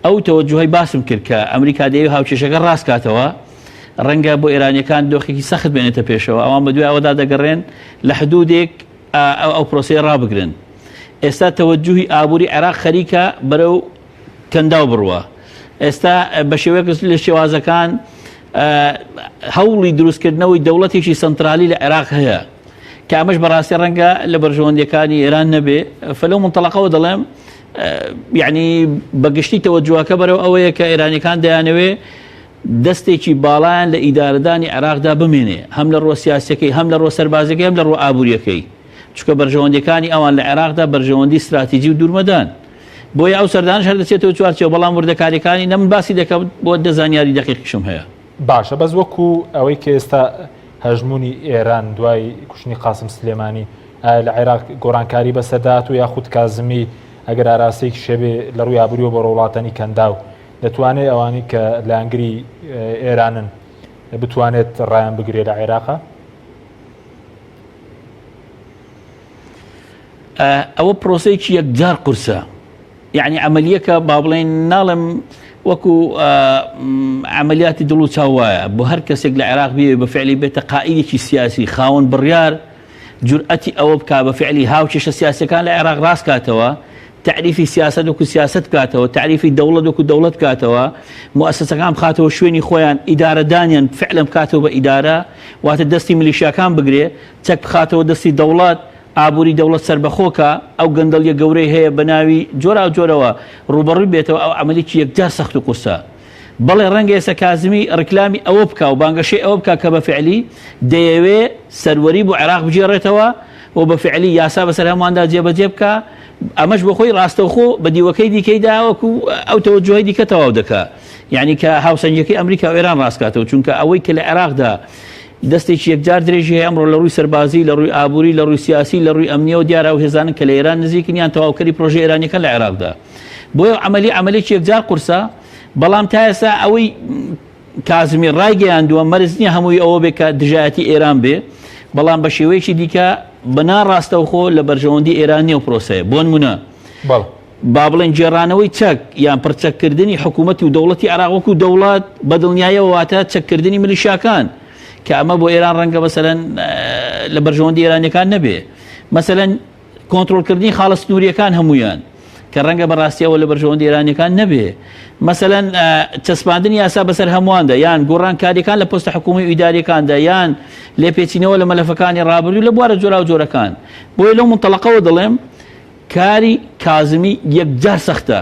[SPEAKER 5] ئەو تەوەجوهی باسم کرد کە ئەمریکا دەیەوێت هاوچێشەکە ڕاستکاتەوە ڕەنگە بۆ ئێرانیەکان دۆخێکی سەخت بێنێتە پێشەوە ئەوان بە دوای ئەوەدا دەگەڕێن لە حدودێک ئەو پرۆسەیە ڕابگرن ئێستا تەوەجوهی ئابووری عێراق خەریکە بەرەو کەنداو بڕوە ئێستا بە شێوەیەک لە شێوازەکان هەوڵی دروستکردنەوەی دەوڵەتێکی سنترالی لە عێراق هەیە کە ئەمەش بەڕاستی ڕەنگە لە بەرژەوەندەکانی ئێران نەبێ فەلەو منتەڵەقەوە دەڵێم یعنی بەگشتی تەوەجوهەکە بەرەو ئەوەیە کە ئێرانیەکان دەیانەوێ دەستێکی باڵایان لە ئیدارەدانی عێراقدا بمێنێ هەم لە ڕۆ سیاسەکەی هەم لە ڕۆ سەربازەکەی هەم لە ڕۆ ئابووریەکەی چونکە بەرژەوەندەکانی ئەوان لە عێراقدا بەرژەوەندی استراتیجی و دوورمەدان بۆیە ئەو سەردانش هەر دەچێتەوە چوارچێوە بەڵام وردەکاریەکانی نەمن باسی دەکەم بۆ دەزانیاری دەقیقیشم هەیە
[SPEAKER 1] باشە بەس وەکو ئەوەی کە ئێستا هەژمونی ئێران دوای کوشتنی قاسم سلێمانی لە عێراق گۆڕانکاری بەسەردات و یاخود کازمی ئەگەر ئاراسەیەکی شەبێ لە ڕووی ئابووریەوە بە ڕۆڵاتنی کەنداو دەتوانێت ئەوانی کە لە ئەنگری ئێرانن بتوانێت ڕایان بگرێت لە عێراقا
[SPEAKER 5] ئەوە پرۆسەیەکی یەکجار قورسە یعنی عملیەکە با بڵێن ناڵم وەکو عملیاتی دڵ و چاوایە بۆ هەر کەسێک لە عێراق بێ بە فعلی بێتە قائیدێکی سیاسی خاوەن بڕیار جورئەتی ئەوە بکە بە فعلی هاوچێشە سیاسەکان لە عێراق ڕاست کاتەوە تعریفی سیاست وەکو سیاست بکاتەوە تعریفی دەوڵەت وەکو دەوڵەت بکاتەوە مؤسسەکان بخاتەوە شوێنی خۆیان ئیدارەدانیان فعلا بکاتەوە بە ئیدارە واتە دەستی ملیشیاکان بگرێ چەک بخاتەوە دەستی دەوڵەت ئابووری دەوڵەت سربەخۆکە ئەو گەندەڵیە گەورەی هەیە بە ناوی جۆرا و جۆرەوە ڕوبەڕووی بێتەوە ئەو عملیکی یەکجار سەخت و قورسە بەڵێ ڕەنگە ئێستا کازمی ڕکلامی ئەوە بکە و بانگەشەی ئەوە بکە کە بە فعلی دەیەوێ سەروەری بۆ عێراق بجێڕێتەوە و بە فعلی یاسا بەسەر هەمواندا جێبەجێ بکە ئەمەش بۆ خۆی ڕاستەوخۆ بە دیوەکەی دیکەیدا وەکو ئەو تەوەجوهی دیکە تەواو دەکە یعنی کە هاوسەنگەکەی ئەمریکا و ئێران ڕاستکاتەوە چونکە ئەوەی کە لە عێراقدا دەستێکی یەکجار درێژی هەیە ئەمڕۆ لە ڕووی سەربازی لە ڕووی ئابووری لە ڕووی سیاسی لە ڕووی ئەمنیە و دیارە و هێزانن کە لە ئێران نزیکن یان تەواوکەری پرۆژەی ئێرانیەکە لە عێراقدا بۆیە عملێکی یەکجار قورسە بەڵام تا ئێستا ئەوەی کازمی ڕایگەیاندووە مەرج نییە هەمووی ئەوە بێ کە دژایەتی ئێران بێ بەڵام بە شێوەیەکی دیکە بەناڕاستەوخۆ لە بەرژەوەندی ئێرانی و پرۆسەیە بۆ نمونە با بڵێن جێڕانەوەی چەک یان پرچەکردنی حکوومەتی و دەوڵەتی عێراق وەکو دەوڵات بەدڵنیاییەوە واتە چەککردنی ملیشیاکان کە ئەمە بۆ ئێران ڕەنگە مەسەلەن لە بەرژەوەندی ئێرانیەکان نەبێ مەسەلەن کۆنتڕۆلکردنی خاڵە سنووریەکان هەمویان کە ڕەنگە بەڕاستیەوە لە بەرژەوەندی ئێرانیەکان نەبێ مەسەلەن چەسپاندنی یاسا بەسەر هەموواندا یان گۆڕانکاریەکان لە پۆستە حکوومی و ئیداریەکاندا یان لێپێچینەوە لە مەلەفەکانی ڕابردوو لە بوارە جۆرا و جۆرەکان بۆیە لەو منتەڵەقەوە دەڵێم کاری کازمی یەکجار سەختە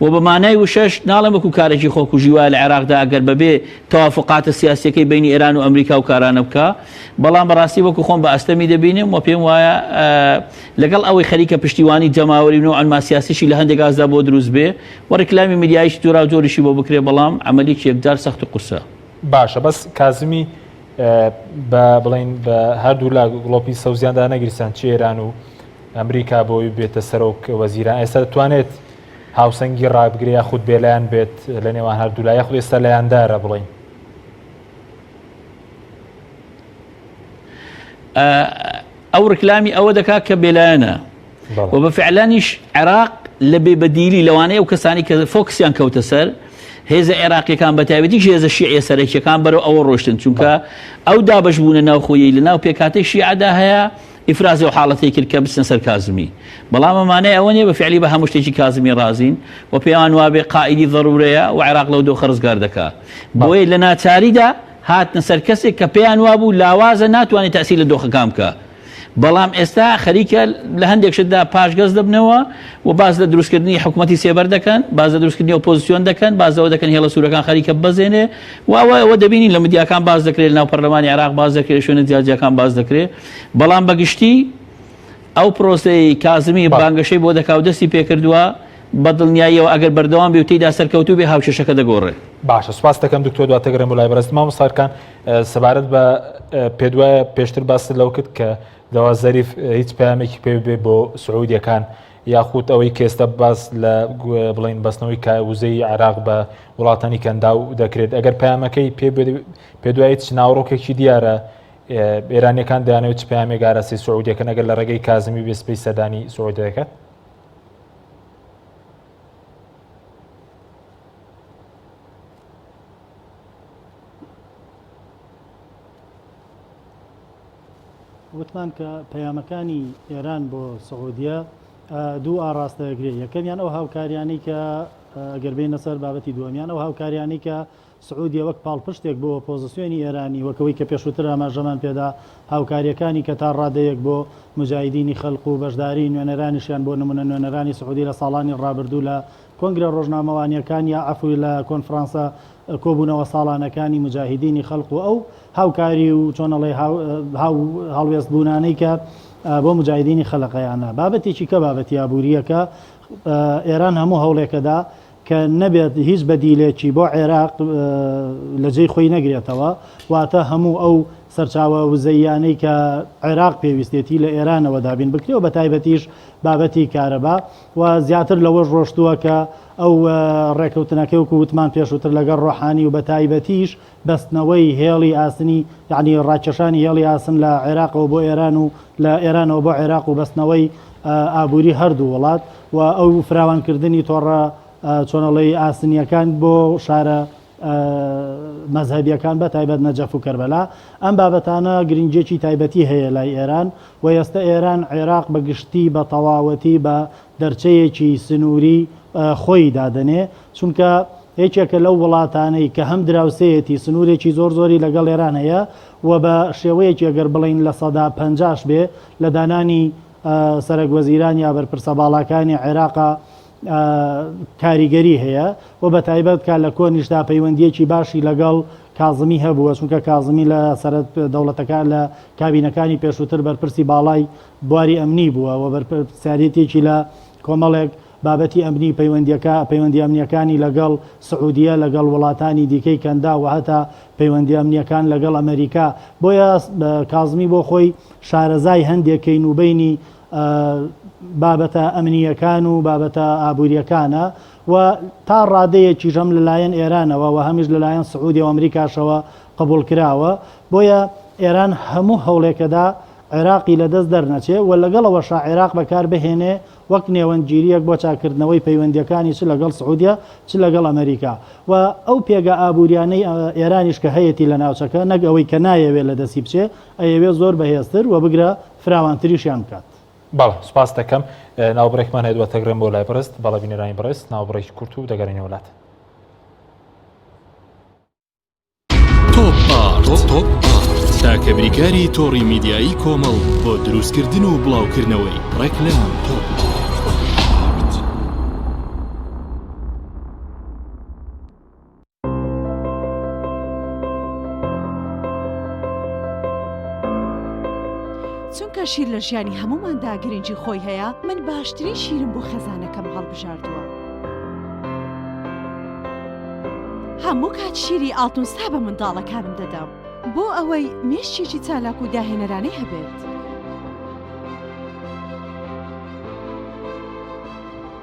[SPEAKER 5] و بەمانای وشەش ناڵم وەکو کارێکی خۆکوژی وایە لە عێراقدا ئەگەر بەبێ تەوافقاتە سیاسیەکەی بینی ئێران و ئەمریکا و کارانە بکە بەڵام بەڕاستی وەکو خۆم بە ئەستەمی دەبینم و پێم وایە لەگەڵ ئەوەی خەریکە پشتیوانی جەماوەری و ئەنما سیاسیشی لە هەندێک ئازدا بۆ دروست بێ و ڕکلامی میدیایش جۆرا و جۆریشی بۆ بکرێ بەڵام عملیکی یەکجار سەخت و قورسە
[SPEAKER 1] باشە بەس کازمی بە بڵین بە هەردوو لە گڵۆپی سەوزیاندا نەگریسان چی ئێران و ئەمریکا بۆی بێتە سەرۆک وەزیران ئێستا دەتوانێت هاوسەنگی ڕابگرێ یاخود بێلایەن بێت لە نێوان هەردوو لای یاخود ئێستا لایەندارە بڵین
[SPEAKER 5] ئەو ڕکلامی ئەوە دەکات کە بێلایەنە و بە فعلانیش عێراق لە بێبەدیلی لەوانەیە و کەسانی کە فۆکسیان کەوتە سەر هێزە عێراقیەکان بە تایبەتیش هێزە شیعە سەرەکیەکان بەرەو ئەوە ڕۆشتن چونکە ئەو دابەشبوونە ناوخۆیی لە ناو پێکاتەی شیعەدا هەیە ئیفرازی و حاڵەتی کرد کە بچنە سەر کازمی بەڵام ئەمانەیە ئەوە نیە بە فعلی بە هەموو شتێکی کازمی ڕازین و پێیان وابێ قائیدی ضرورەیە و عێراق لەو دۆخە ڕزگار دەکات بۆیە لە ناچاریدا هاتنە سەر کەسێک کە پێیان وابوو لاوازە ناتوانێت تەسیل لە دۆخەکان بکە بەڵام ئێستا خەریکە لە هەندێک شتدا پاشگەز دەبنەوە و باز لە دروستکردنی حکوومەتی سێبەر دەکەن باز لە دروستکردنی ئۆپۆزیسیۆن دەکەن بازەوە دەکەن هێڵە سوورەکان خەریکە ببەزێنێ و ئەوە دەبینین لە مدیاکان باز دەکرێت ناو پەرلەمانی عێراق باز دەکرێت شوێنە جیاجیەکان باز دەکرێت بەڵام بەگشتی ئەو پرۆسەی کازمی بانگەشەی بۆ دەکاو دەستی پێکردووە بە دڵنیاییەوە ئەگەر بەردەوام بێ و تێیدا سەرکەوتوو بێ هاوچێشەکە دەگۆڕێت.
[SPEAKER 1] باشە سوپاس دەکەم دکتۆر دواتەگەرم وڵای بەڕێست مامۆستاکان سەبارەت بە پێدوایە پێشتر باس لەو کرد کە دەوا زەریف هیچ پامێکی پێ بێ بۆ سعودیەکان یاخود ئەوەی کێستە باس لە بڵین بەستنەوەی وزەی عێراق بە وڵاتانی کەندا و دەکرێت ئەگەر پامەکەی پێدوای چ ناوڕۆکێکی دیارە ئێرانیەکان دەیانەوێت چ پامێک ئاراسی سعودیەکەن ئەگەر لە ڕێگەی کازمی بێسپەی سەردانی سعودی دەکات.
[SPEAKER 4] وتمان کە پەیامەکانی ئێران بۆ سعودیە دوو ئاڕاستەگرێت یەکەمیان ئەو هاوکاریانی کە ئەگەر بێنە سەر بابەتی دووەمیان ئەو هاوکاریانی کە سعودیە وەک پاڵپشتێک بۆ ئۆپۆزیسیۆنی ئێرانی وەکەوەی کە پێشووتر ئاماژەمان پێدا هاوکاریەکانی کە تا ڕادەیەک بۆ مجاهیدینی خەڵق و بەشداری نوێنەرانیشیان بۆ نمونە نوێنەرانی سعودی لە ساڵانی ڕابردوو لە کۆنگرە ڕۆژنامەوانیەکان یا عەفوی لە کۆنفرانسە کۆبوونەوە ساڵانەکانی مجاهیدینی خەڵق و ئەو هاوکاری و چۆنەڵێ هەڵوێستبوونانەی کە بۆ مجاهیدینی خەڵقەیانە بابەتێکی کە بابەتی ئابووریەکە ئێران هەموو هەوڵێکەدا کە نەبێت هیچ بەدیلێکی بۆ عێراق لە جێی خۆی نەگرێتەوە واتە هەموو ئەو سەرچاوە وزەیانەی کە عێراق پێویستێتی لە ئێرانەوە دابین بکرێەوە بە تایبەتیش بابەتی کارەبا و زیاتر لەوەش ڕۆشتووە کە ئەو ڕێکەوتنەکەی وەکو وتمان پێشووتر لەگەڵ ڕۆحانی و بە تایبەتیش بەستنەوەی هێڵی ئاسنی یعنی ڕاکێشانی هێڵی ئاسن لە عێراقەوە بۆ ئێران و لە ئێرانەوە بۆ عێراق و بەستنەوەی ئابووری هەردوو وڵات و ئەو فراوانکردنی تۆڕە چۆنەڵی ئاسنیەکان بۆ شارە مەزهەبیەکان بە تایبەت نەجەف و کەربەلا ئەم بابەتانە گرنگێکی تایبەتی هەیە لای ئێران و ئێستا ئێران عێراق بە گشتی بە تەواوەتی بە دەرچەیەکی سنووری خۆی دادنێ چونکە هیچێکە لەو وڵاتانەی کە هەم دراوسەیەتی سنوورێکی زۆر زۆری لەگەڵ ئێران هەیە و بە شێوەیەکی ئەگەر بڵین لە سەدا 50 بێ لە دانانی سەرۆکوەزیران یا بەرپرسە باڵاکانی عێراقا کاریگەری هەیە و بە تایبەت کا لە کۆنیشدا پەیوەندیەکی باشی لەگەڵ کازمی هەبووە چونکە کازمی لە سەرەت دەوڵەتەکان لە کابینەکانی پێشووتر بەرپرسی باڵای بواری ئەمنی بووە و بەرپرسیارەتێکی لە کۆمەڵێک بابەتی ئەمنی پەیوەندی ئەمنیەکانی لەگەڵ سعودیە لەگەڵ وڵاتانی دیکەی کەندا و هەتا پەیوەندی ئەمنیەکان لەگەڵ ئەمریکا بۆیە کازمی بۆ خۆی شارەزای هەندێکی نوبینی بابەتە ئەمنیەکان و بابەتە ئابوووریەکانە و تا ڕادەیەکی ژەم لەلایەن ئێرانەوە و هەمیش لەلایەن سعودی و ئەمریکاشەوە قبول کراوە بۆیە ئێران هەموو هەوڵێکەدا عێراقی لەدەست دەرنەچێ و لەگەڵەوە عێراق بەکار بهێنێ وەک نێوەنگیریەک بۆ چاکردنەوەی پەیوەندیەکانی چ لەگەڵ سعودیە چ لەگەڵ ئەمریکا و ئەو پێگە ئابوووریانەی ئێرانیش کە هەیەی لە ناوچەکە نەک ئەوەی کە نایەوێت لە دەستی بچێ ئەیەوێ زۆر بەهێزتر و بگرە فراوانتریشیان بکات.
[SPEAKER 1] بەڵێ سوپاس دەکەم ناوبڕێکمان هەیە دواتەگرم بۆ لای بەڕست بەڵە بینەرانی بەڕست ناوبڕێکی کورت و دەگەڕینە وڵات.
[SPEAKER 2] تۆپ تاکە بریکاری تۆڕی میدیایی کۆمەڵ بۆ دروستکردن و بڵاوکردنەوەی ڕێکلام تۆپ.
[SPEAKER 6] چونکە شیر لە ژیانی هەموماندا گرنگی خۆی هەیە من باشترین شیرم بۆ خەزانەکەم هەڵبژاردووە. هەموو کات شیری ئاڵتونسا بە منداڵەکانم دەدەم بۆ ئەوەی مێشتێکی چالاک و داهێنەرانەی هەبێت.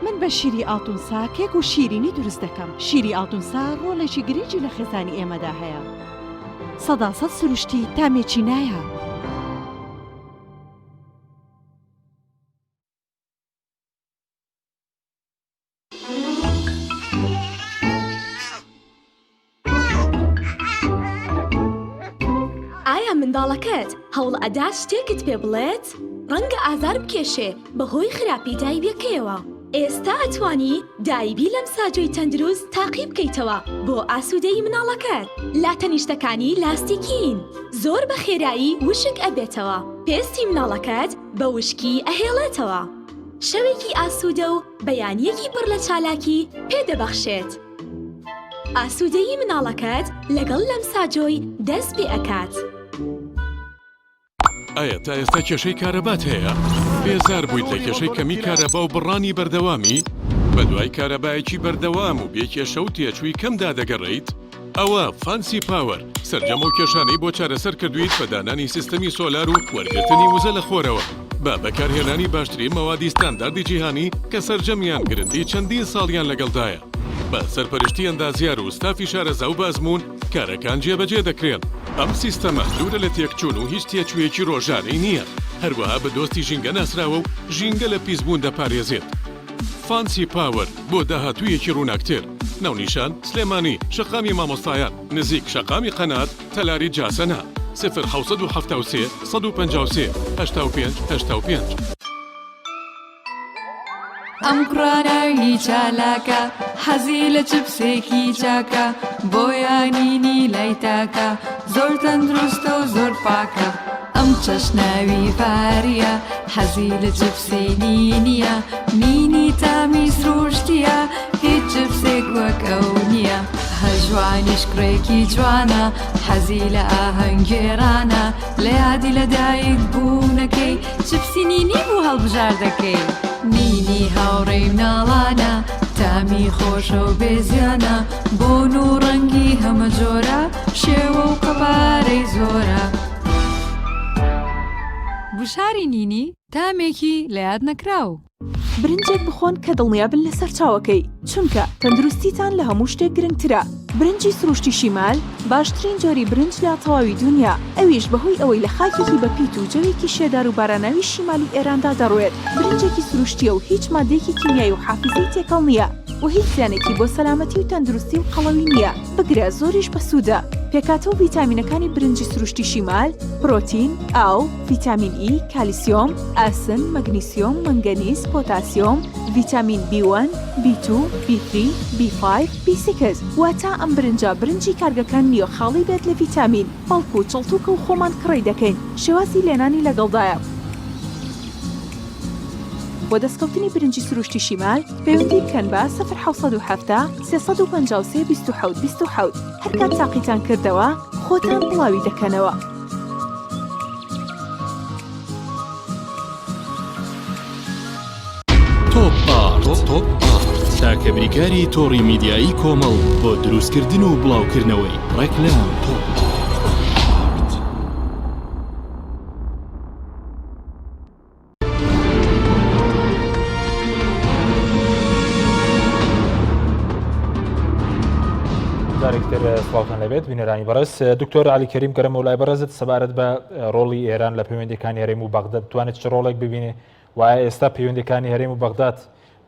[SPEAKER 6] من بە شیری ئاڵتونسا کێک و شیرینی دروست دەکەم. شیری ئاڵتونسا ڕۆڵێکی گرنگی لە خێزانی ئێمەدا هەیە. 100% سروشتی تامێکی نایە.
[SPEAKER 7] ئایا منداڵەکەت هەوڵ ئەدات شتێکت پێ بڵێت؟ ڕەنگە ئازار بکێشێ بەهۆی خراپی دایبیەکەیەوە. ئێستا ئەتوانی دایبی لەم ساجۆی تەندروست تاقی بکەیتەوە بۆ ئاسوودەی مناڵەکەت. لاتەنیشتەکانی لاستیکین، زۆر بە خێرایی وشک ئەبێتەوە. پێستی مناڵەکەت بە وشکی ئەهێڵێتەوە. شەوێکی ئاسوودە و بەیانیەکی پڕ لە چالاکی پێدەبەخشێت. ئاسوودەیی مناڵەکەت لەگەڵ لەم ساجۆی دەست پێ ئەکات.
[SPEAKER 8] ئایا تا ئێستا کێشەی کارەبات هەیە؟ بێزار بوویت لە کێشەی کەمی کارەبا و بڕانی بەردەوامی؟ بە دوای کارەبایەکی بەردەوام و بێکێشە و تێچووی کەمدا دەگەڕێیت؟ ئەوە فانسی پاوەر سەرجەم و کێشانەی بۆ چارەسەر کردویت بە دانانی سیستەمی سۆلار و وەرگرتنی وزە لە خۆرەوە بە بەکارهێنانی باشترین مەوادی ستانداردی جیهانی کە سەرجەمیان گرنگی چەندین ساڵیان لەگەڵدایە. بە سەرپەرشتی ئەندازیار و ستافی شارەزا و بازمون کارەکان جێبەجێ دەکرێن. ئەم سیستەمە دوورە لە تێکچوون و هیچ تێکوێکی ڕۆژانەی نییە. هەروەها بە دۆستی ژینگە ناسراوە و ژینگە لە پیسبوون دەپارێزێت. فانسی پاوەر بۆ داهاتوویەکی ڕووناکتر. ناونیشان سلێمانی، شەقامی مامۆستایان، نزیک شەقامی قەنات، تەلاری جاسەنا. 0 153 85 85.
[SPEAKER 9] ئەم کوڕانەوی چالاکە حەزی لە چپسێکی چاکە بۆیانینی لای تاکە زۆر تەندروستە و زۆر پاکە. ئەم چەشناوی ڤاریە حەزی لە چپسێنی نییە نینی تامی سروشتیە هیچ چپسێک وەک ئەو نییە. هەژوانیش کوڕێکی جوانە حەزی لە ئاهەنگێرانە لە یادی لەدایک بوونەکەی چپسی نینی بوو هەڵبژار دەکەی. نینی هاوڕێی مناڵانە تامی خۆشە و بێزیانە بۆن و ڕەنگی هەمە جۆرە شێوە و قەبارەی زۆرە. بشاری نینی تامێکی لە یاد نەکراو.
[SPEAKER 6] برنجێک بخۆن کە دڵنیابن لەسەر چاوەکەی چونکە تەندروستیتان لە هەموو شتێک گرنگترە. برنجی سروشتی شیمال باشترین جۆری برنج لە تەواوی دنیا، ئەویش بەهۆی ئەوەی لە خاکێکی بەپیت و جەوێکی شێدار و باراناوی شیمالی ئێراندا دەڕوێت. برنجێکی سروشتیە و هیچ مادەیەکی کیمیایی و حافزەی تێکەڵ نییە و هیچ زیانێکی بۆ سەلامەتی و تەندروستی و قەڵەوی نییە. بگرە زۆریش بەسوودە. پێکاتە و ڤیتامینەکانی برنجی سروشتی شیمال پرۆتین، ئاو، ڤیتامین ئی، کالیسیۆم، ئاسن، مەگنیسیۆم، مەنگەنیز، پۆتاسیۆم، ڤیتامین B1، B2، B3، B5، B6 واتە ئەم برنجە برنجی کارگەکان نییە خاڵی بێت لە ڤیتامین، بەڵکو و چڵتوکە و خۆمان کڕی دەکەین. شێوازی لێنانی لەگەڵدایە. بۆ دەستکەوتنی برنجی سروشتی شیمال پەیوەندی بکەن بە 0 353 27 27 هەر کات تاقیتان کردەوە خۆتان بڵاوی دەکەنەوە.
[SPEAKER 2] تۆپ ئارت تاکە بریکاری تۆڕی میدیایی کۆمەڵ بۆ دروستکردن و بڵاوکردنەوەی ڕێکلام.
[SPEAKER 1] جارێکتر سڵاوتان لەبێت بینەرانی بەڕێز. دکتۆر علی کەریم گەرم و لای بەڕێزت سەبارەت بە ڕۆڵی ئێران لە پەیوەندیەکانی هەرێم و بەغداد توانێت چ ڕۆڵێک ببینێ وایە ئێستا پەیوەندیەکانی هەرێم و بەغداد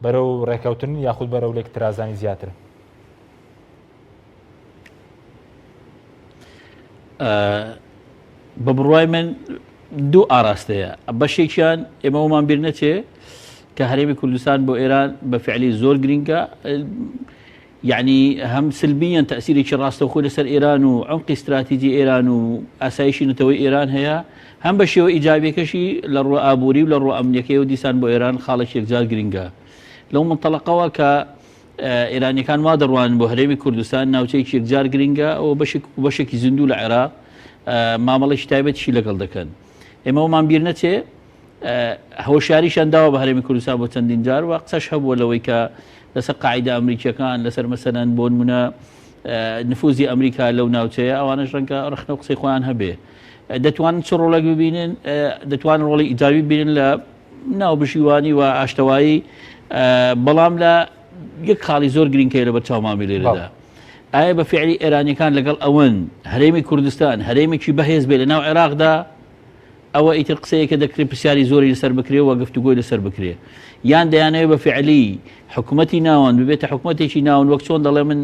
[SPEAKER 1] بەرەو ڕێکەوتن یاخود بەرەو لێک ترازانی زیاتر؟
[SPEAKER 5] بە بڕوای من دوو ئاراستەیە. بەشێکیان ئێمە ومان بیر نەچێ کە هەرێمی کوردستان بۆ ئێران بە فعلی زۆر گرنگە، یعنی هەم سلبیان تەسیرێکی ڕاستەوخۆ لەسەر ئێران و عمقی استراتیجی ئێران و ئاسایشی نەتەوەی ئێران هەیە، هەم بە شێوە ئیجابیەکەشی لە ڕوو ئابووری و لە ڕوو ئەمنیەکەی و دیسان بۆ ئێران خاڵێکی یەکجار گرنگە. لەو منتەڵەقەوە کە ئێرانیەکان وا دەڕوان بۆ هەرێمی کوردستان ناوچەیەکی یەکجار گرنگە ئەوە بەشێکی زیندوو لە عێراق مامەڵێکی تایبەتیشی لەگەڵ دەکەن. ئێمە ومان بیر نەچێ هۆشیاریشان داوە بە هەرێمی کوردستان بۆ چەندین جار و قسەش هەبووە لەوەی کە لەسەر قاعیدە ئەمریکیەکان لەسەر مەسەلەن بۆ نمونە نفوزی ئەمریکا لەو ناوچەیە ئەوانەش ڕەنگە ڕخنە و قسەی خۆیان هەبێ. دەتوانن چ ڕۆڵێک ببینن، دەتوانن ڕۆڵی ئیجابی ببینن لە ناو بژیوانی و ئاشتەوایی، بەڵام لە یەک خاڵی زۆر گرنگکەیە لە بەرچاو مامی لێرەدا. ئایا بە فعلی ئێرانیەکان لەگەڵ ئەوەن هەرێمی کوردستان هەرێمێکی بەهێز بێ لە ناو عێراقدا ئەوە ئیتر قسەیەکە دەکرێت پرسیاری زۆری لەسەر بکرێ و گفتوگۆی لەسەر بکرێ یان دەیانەوێت بە فعلی حکوومەتی ناوان ببێتە حکوومەتێکی ناون وەک چۆن دەڵێ من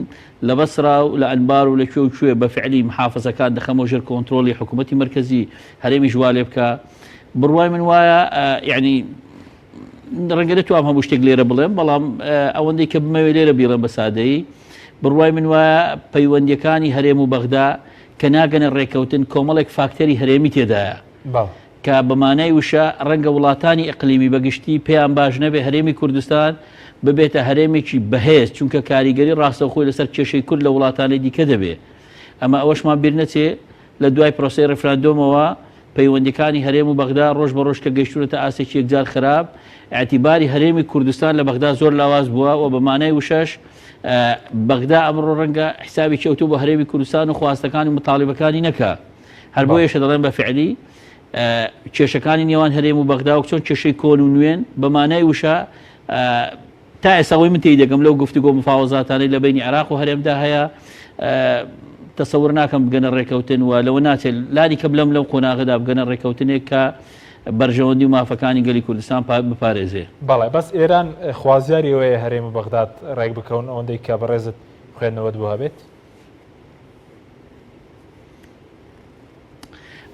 [SPEAKER 5] لە بەسرا و لە ئەنبار و لە کوێ بە فعلی محافزەکان دەخەمەوە ژێر کۆنتترۆلی حکوومەتی مرکزی هەرێمی ژوا لێ بکە بڕوای من وایە یعنی ڕەنگە دەتوام هەموو شتێک لێرە بڵێم بەڵام ئەوەندەی کە بمەوێت لێرە بیڵێم بە سادەیی بڕوای من وایە پەیوەندیەکانی هەرێم و بەغدا کە ناگەنە ڕێکەوتن کۆمەڵێک فاکتەری هەرێمی تێدایە کە بەمانای وشە ڕەنگە وڵاتانی ئەقلیمی بەگشتی پێیان باش نەبێ هەرێمی کوردستان ببێتە هەرێمێکی بەهێز چونکە کاریگەری ڕاستەوخۆی لەسەر کێشەی کورد لە وڵاتانی دیکە دەبێ ئەمە ئەوەشمان بیر نەچێ لە دوای پرۆسی ڕێفراندۆمەوە پەیوەندیەکانی هەرێم و بەغدا ڕۆژ بە ڕۆژ کە گەیشتونەتە ئاسێکی یەکجار خراپ ئاعتیباری هەرێمی کوردستان لە بەغدا زۆر لاواز بووە و بەمانای وشەش بەغدا ئەمڕۆ ڕەنگە حسابی کەوتوو بە هەرێمی کوردستان و خواستەکانی و متاڵبەکانی نەکە هەر بۆ یەشە دەڵێن بە فعلی کێشەکانی نێوان هەرێم و بەغدا و چۆن کێشەی کۆن و نوێن بەمانای وشە تا ئێساوەی من تێی دەگەم لەو گفتوگۆ مفاوەزاتانەی لە بینی عێراق و هەرێمدا هەیە تەسەور ناکەم بگەنە ڕێکەوتن و لەوە ناچێت لاری کە بلەم لەو قۆناغدا بگەنە ڕێکەوتنێک کە بەرژەوەندی و مافەکانی گەلی کوردستان بپارێزێ
[SPEAKER 1] بەڵێ بەس ئێران خوازیاری ئەوەیە هەرێم و بەغداد ڕێک بکەون ئەوەندەی کە بەڕێزت خوێندنەوەت بوو هەبێت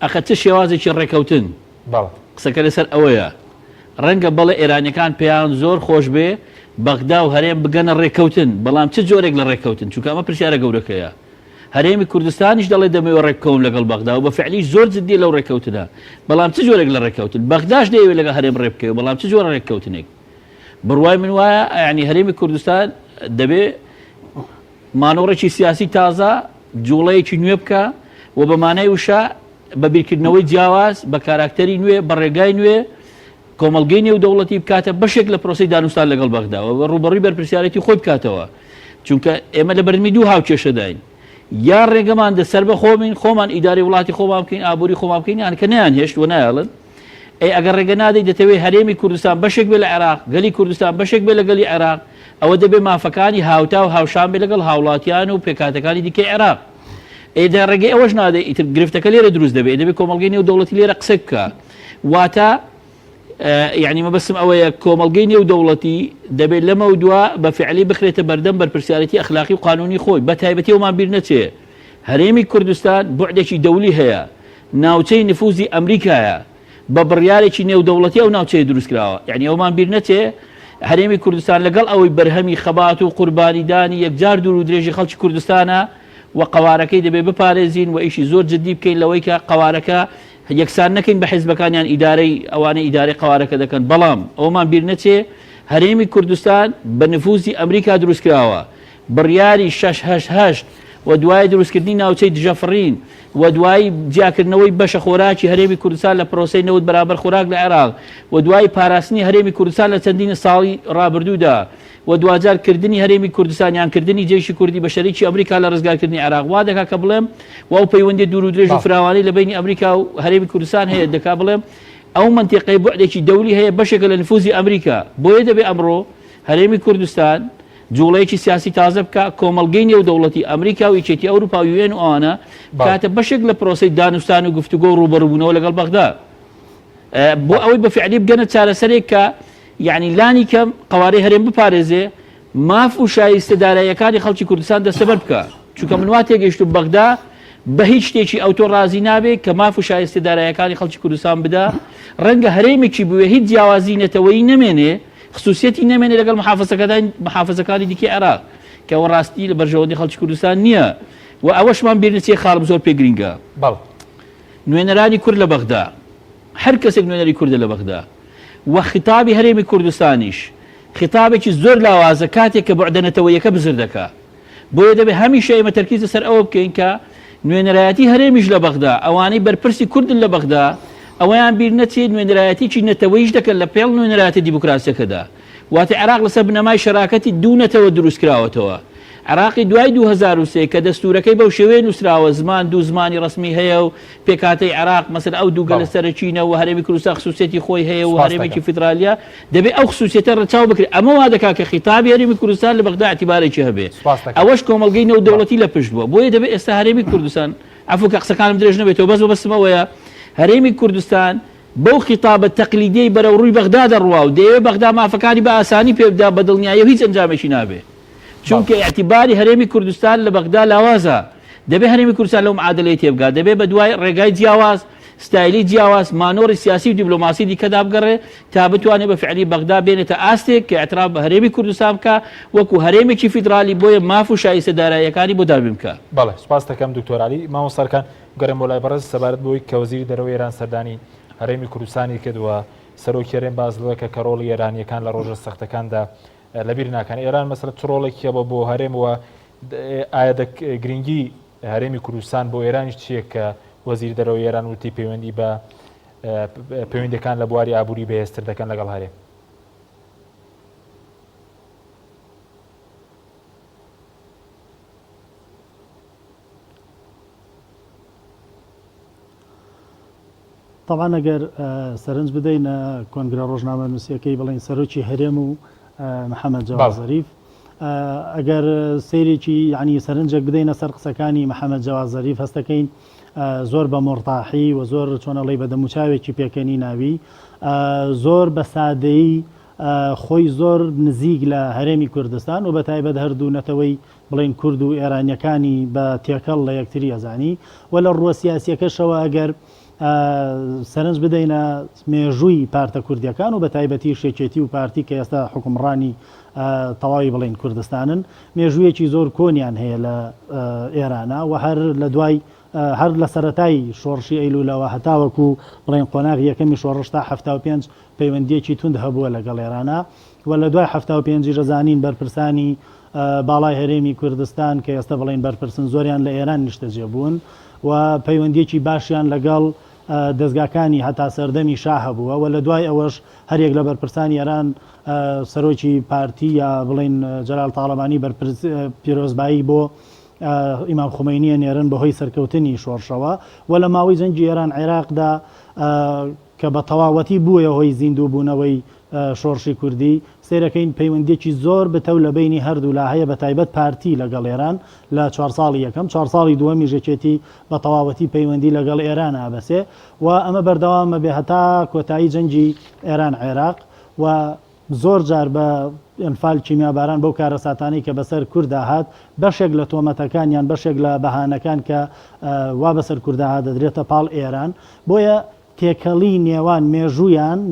[SPEAKER 5] ئەخە چ شێوازێکی ڕێکەوتن قسەکە لەسەر ئەوەیە ڕەنگە بەڵێ ئێرانیەکان پێیان زۆر خۆش بێ بەغدا و هەرێم بگەنە ڕێکەوتن بەڵام چ جۆرێک لە ڕێکەوتن چونکە ئەمە پرسیارە گەورەکەیە هەرێمی کوردستانیش دەڵێ دەمەوێت ڕێککەون لەگەڵ بەغدا و بە فعلیش زۆر جددی لەو ڕێکەوتنە بەڵام چ جۆرێک لە ڕێکەوتن بەغداش دەیەوێت لەگە هەرێم ڕێبکەوێت بەڵام چ جۆرە ڕێککەوتنێک بڕوای من وایە ینی هەرێمی کوردستان دەبێ مانۆڕێکی سیاسی تازە جوڵەیەکی نوێ بکە و بەمانای وشە بە بیرکردنەوەی جیاواز بە کاراکتەری نوێ بە ڕێگای نوێ کۆمەڵگەی نێو دەوڵەتی بکاتە بەشێک لە پرۆسی دانوستان لەگەڵ بەغداوە ڕوبەڕووی بەرپرسیارەتی خۆی بکاتەوە چونکە ئێمە لە بەرمی دوو هاوکێشەداین یا ڕێگەمان دەسەر بە خۆمین خۆمان ئیداری وڵاتی خۆمان بکەین ئابووری خۆمان بکەین یان کە نەیان هێشت و نایڵن ئەگەر ڕێگە نادەیت دەتەوێت هەرێمی کوردستان بەشێک بێ لە عێراق گەلی کوردستان بەشێک بێ لە گەلی عێراق ئەوە دەبێ مافەکانی هاوتا و هاوشان بێ لەگەڵ هاوڵاتیان و پێکاتەکانی دیکەی عێراق ئێدا ڕێگەی ئەوەش نادەیت ئیتر گرفتەکە لێرە دروست دەبێت دەبێت کۆمەڵگەی نێو دەوڵەتی لێرە قسە بکە واتە یعنی مەبەستم ئەوەیە کۆمەڵگەی نێو دەوڵەتی دەبێت لەمە و دووە بە فعلی بخرێتە بەردەم بەرپرسیارەتی ئەخلاقی و قانونی خۆی بە تایبەتی ئەومان بیر نەچێ هەرێمی کوردستان بوعدێکی دەولی هەیە ناوچەی نفوزی ئەمریکایە بە بڕیارێکی نێو دەوڵەتی ئەو ناوچەیە دروستکراوە یعنی ئەومان بیر نەچێ هەرێمی کوردستان لەگەڵ ئەوەی بەرهەمی خەبات و قوربانیدانی یەکجار دوور و درێژی خەڵکی کوردستانە و قوارەکەی دەبێت بپارێزین و ئیشی زۆر جددی بکەین لەوەی کە قوارەکە یەکسان نەکەین بە حیزبەکانیان ئیدارەی ئەوانەی ئیدارەی قوارەکە دەکەن بەڵام ئەومان بیر نەچێ هەرێمی کوردستان بە نفوزی ئەمریکا دروستکراوە بڕیاری 688 و دوای دروستکردنی ناوچەی دژەفڕین و دوای جیاکردنەوەی بەشە خۆراکی هەرێمی کوردستان لە پرۆسەی نەوت بەرامبەر خۆراک لە عێراق و دوای پاراستنی هەرێمی کوردستان لە چەندین ساڵی ڕابردوودا و دوجارکردنی هەرێمی کوردستان یانکردنی جێشی کوردی بە شەریکی ئەمریکا لە ڕزگارکردنی عێراق وا دەکا کە بڵێم و ئەو پەیوەندی دوور و درێژ و فراوانی لە بینی ئەمریکا و هەرێمی کوردستان هەیە دەکا بڵێم ئەو منتیقەی بوعدێکی دەولی هەیە بەشێکە لە نفوزی ئەمریکا بۆیە دەبێ ئەمڕۆ هەرێمی کوردستان جوڵەیەکی سیاسی تازە بکە کۆمەڵگەی نێو دەوڵەتی ئەمریکا و یەکێتی ئەوروپا و یوێن و ئەوانە کاتە بەشێک لە پرۆسەی دانوستان و گفتوگۆ و ڕوبەڕووبوونەوە لەگەڵ بەغدا بۆ ئەوەی بە فعلی بگەنە چارەسەرێک کە یعنی لانی کەم قوارەی هەرێم بپارێزێ ماف و شایستەداراییەکانی خەڵکی کوردستان دەستەبەر بکە چونکە من وا تێگەیشتم بەغدا بە هیچ شتێکی ئەوتۆ ڕازی نابێت کە ماف و شایستەداراییەکانی خەڵکی کوردستان بدا ڕەنگە هەرێمێکی بوێ هیچ جیاوازی نەتەوەیی نەمێنێ خصوصیەتی نەمێنێ لەگەڵ محافزەکانی دیکەی عێراق کە ئەوە ڕاستی لە بەرژەوەندی خەڵکی کوردستان نییە و ئەوەشمان بیر نەچێ خاڵم زۆر پێگرینگە نوێنەرانی کورد لە بەغدا هەر کەسێک نوێنەری کوردە لە بەغدا و خیتابی هەرێمی کوردستانیش خیتابێکی زۆر لاوازە کاتێک کە بەعدەنەتەوەیەکە بزر دەکا بۆیە دەبێت هەمیشە ئێمە تەرکیز لەسەر ئەوە بکەین کە نوێنەرایەتی هەرێمیش لە بەغدا ئەوانەی بەرپرسی کوردن لە بەغدا ئەوەیان بیر نەچێت نوێنەرایەتیی نەتەوەیش دەکەن لە پێڵ نوێنەرایەتی دیموکراسیەکەدا واتە عێراق لەسەر بنەمای شەراکەتی دوو نەتەوە دروستکراوەتەوە عێراقی دوای 2003 کە دەستورەکەی بەو شێوەیە نووسراوە زمان دوو زمانی ڕسمی هەیە و پێکاتەی عێراق مەسەر ئەو دووگە لە سەرچینە و هەرێمی کوردستان خصوصیەتی خۆی هەیە و هەرێمێکی فیدرالیا دەبێت ئەو خصوصیەتە ڕەچاو بکرێت ئەمە وا دەکات کە خیتابی هەرێمی کوردستان لە بەغدا اعتیبارێکی هەبێ ئەوەش کۆمەڵگەی نێو دەوڵەتی لە پشت بووە بۆیە دەبێت ئێستا هەرێمی کوردستان عفو کە قسەکانم درێژ نەبێتەوە بەس بەستمەوەیە هەرێمی کوردستان بەو خیتابە تەقلیدیەی بەرەو ڕووی بەغدا دەڕوا و دەیەوێت بەغدا مافەکانی بە ئاسانی پێبدا بە دڵنیاییەوە هیچ ئەنجامێکی نابێ چونکە ئاعتیباری هەرێمی کوردستان لە بەغدا لاوازە دەبێت هەرێمی کوردستان لەو معادلەی تێبگا دەبێت بە دوای ڕێگای جیاواز ستایلی جیاواز مانۆری سیاسی و دیبلۆماسی دیکەدا بگەڕێ تا بتوانێت بە فعلی بەغدا بێنێتە ئاستێک کە ئەتراف بە هەرێمی کوردستان بکە وەکو هەرێمێکی فیدرالی بۆیە ماف و شایستە داراییەکانی بۆ دابین بکە.
[SPEAKER 1] بەڵێ سپاس دەکەم دکتۆر علی مامۆستاکان گەرم بۆ لای بەڕێز سەبارەت بۆی کە وەزیری دەرەوەی ئێران سەردانی هەرێمی کوردستانی کردووە سەرۆکی هەرێم بازڵەوە کە ڕۆڵی ئێرانیەکان لە ڕۆژە سەختەکاندا لەبیر ناکەن ئێران مەسەلە چ ڕۆڵێکیە بۆ هەرێمەوە ئایا گرنگی هەرێمی کوردستان بۆ ئێرانیش چییە کە وەزیری دەرەوەی ئێران وتی پەیوەندی بە پەیوەندیەکان لە بواری ئابووری بەهێزتر دەکەن لەگەڵ هەرێم.
[SPEAKER 4] طبعا ئەگەر سەرنج بدەینە کۆنگرە ڕۆژنامە نووسیەکەی بڵین سەرۆکی هەرێم و محەممەد جەواد زەریف ئەگەر سیرێکی ینی سەرنجێک بدەینە سەر قسەکانی محەممەد جەواد زەریف هەستەکەین زۆر بە مۆرتاحی و زۆر چۆنەڵی بە دەموچاوێکی پێکەنی ناوی زۆر بە سادەیی خۆی زۆر نزیک لە هەرێمی کوردستان و بە تایبەت هەردوو نەتەوەی بڵین کورد و ئێرانیەکانی بە تێکەڵ لە یەکتری ئەزانی و لە ڕووە سیاسیەکەشەوە ئەگەر سەرنج بدەینە مێژووی پارتە کوردیەکان و بە تایبەتی شێچێتی و پارتی کە ئێستا حکومڕانی تەواوی بڵین کوردستانن مێژوویەکی زۆر کۆنیان هەیە لە ئێرانە و هەر لە دوای هەر لە سەرەتای شۆڕشی ئەیلولەوە هەتاوەکو بڵین قۆناغی یەکەمی شۆڕش تا 75 پەیوەندیەکی تونند هەبووە لەگەڵ ئێرانە و لە دوای 75 ژەزانین بەرپرسانی باڵای هەرێمی کوردستان کە ئێستا بڵین بەرپرسن زۆریان لە ئێران نیشتەجێ بوون و پەیوەندیەکی باشیان لەگەڵ دەستگاکانی هەتا سەردەمی شا هەبووە و لە دوای ئەوەش هەرێک لە بەرپرسانی ئێران سەرۆکی پارتی یا بڵین جەلال تاڵەبانی پیرۆزبایی بۆ ئیمام خومینیە نێرن بەهۆی سەرکەوتنی شۆڕشەوە و لە ماوەی جەنگی ئێران عێراقدا کە بە تەواوەتی بووە هۆی زیندوو بوونەوەی شۆڕشی کوردی سیرەکەین پەیوەندێکی زۆر بتەو لە بینی هەردوو لا هەیە بە تایبەت پارتی لەگەڵ ئێران لە 4 ساڵی یەکەم 4 ساڵی دووەمی ژێچێتی بە تەواوەتی پەیوەندی لەگەڵ ئێران ئابەسێ و ئەمە بەردەوامە بێ هەتا کۆتایی جەنگی ئێران عێراق و زۆر جار بە ئەنفال کیمیاباران بەو کارە ساتانەی کە بەسەر کووردا هات بەشێک لە تۆمەتەکانیان بەشێک لە بەهانەکان کە وا بەسەر کووردا هات دەدرێتە پاڵ ئێران بۆیە تێکەڵی نێوان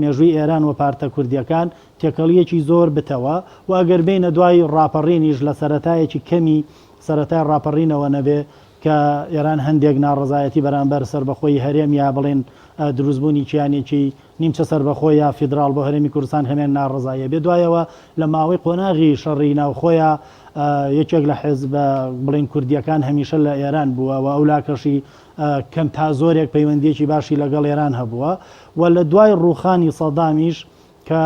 [SPEAKER 4] مێژووی ئێران و پارتە کوردیەکان تێکەڵیەکی زۆر بتەوە و ئەگەر بینە دوای ڕاپەڕینیش لە سەرەتایەکی کەمی سەرەتای ڕاپەڕینەوە نەبێ کە ئێران هەندێک ناڕزایەتی بەرامبەر سربەخۆی هەرێم یا بڵێن دروستبوونی کیانێکی نیمچە سربەخۆی یا فیدرال بۆ هەرێمی کوردستان هەمێن ناڕزایە بێ دوایەوە لە ماوەی قۆناغی شەڕی ناوخۆیە یەکێک لە حێزب بڵین کوردیەکان هەمیشە لە ئێران بووە و ئەولاکەشی کەم تا زۆرێک پەیوەندیەکی باشی لەگەڵ ئێران هەبووە و لە دوای ڕووخانی سەدامیش کە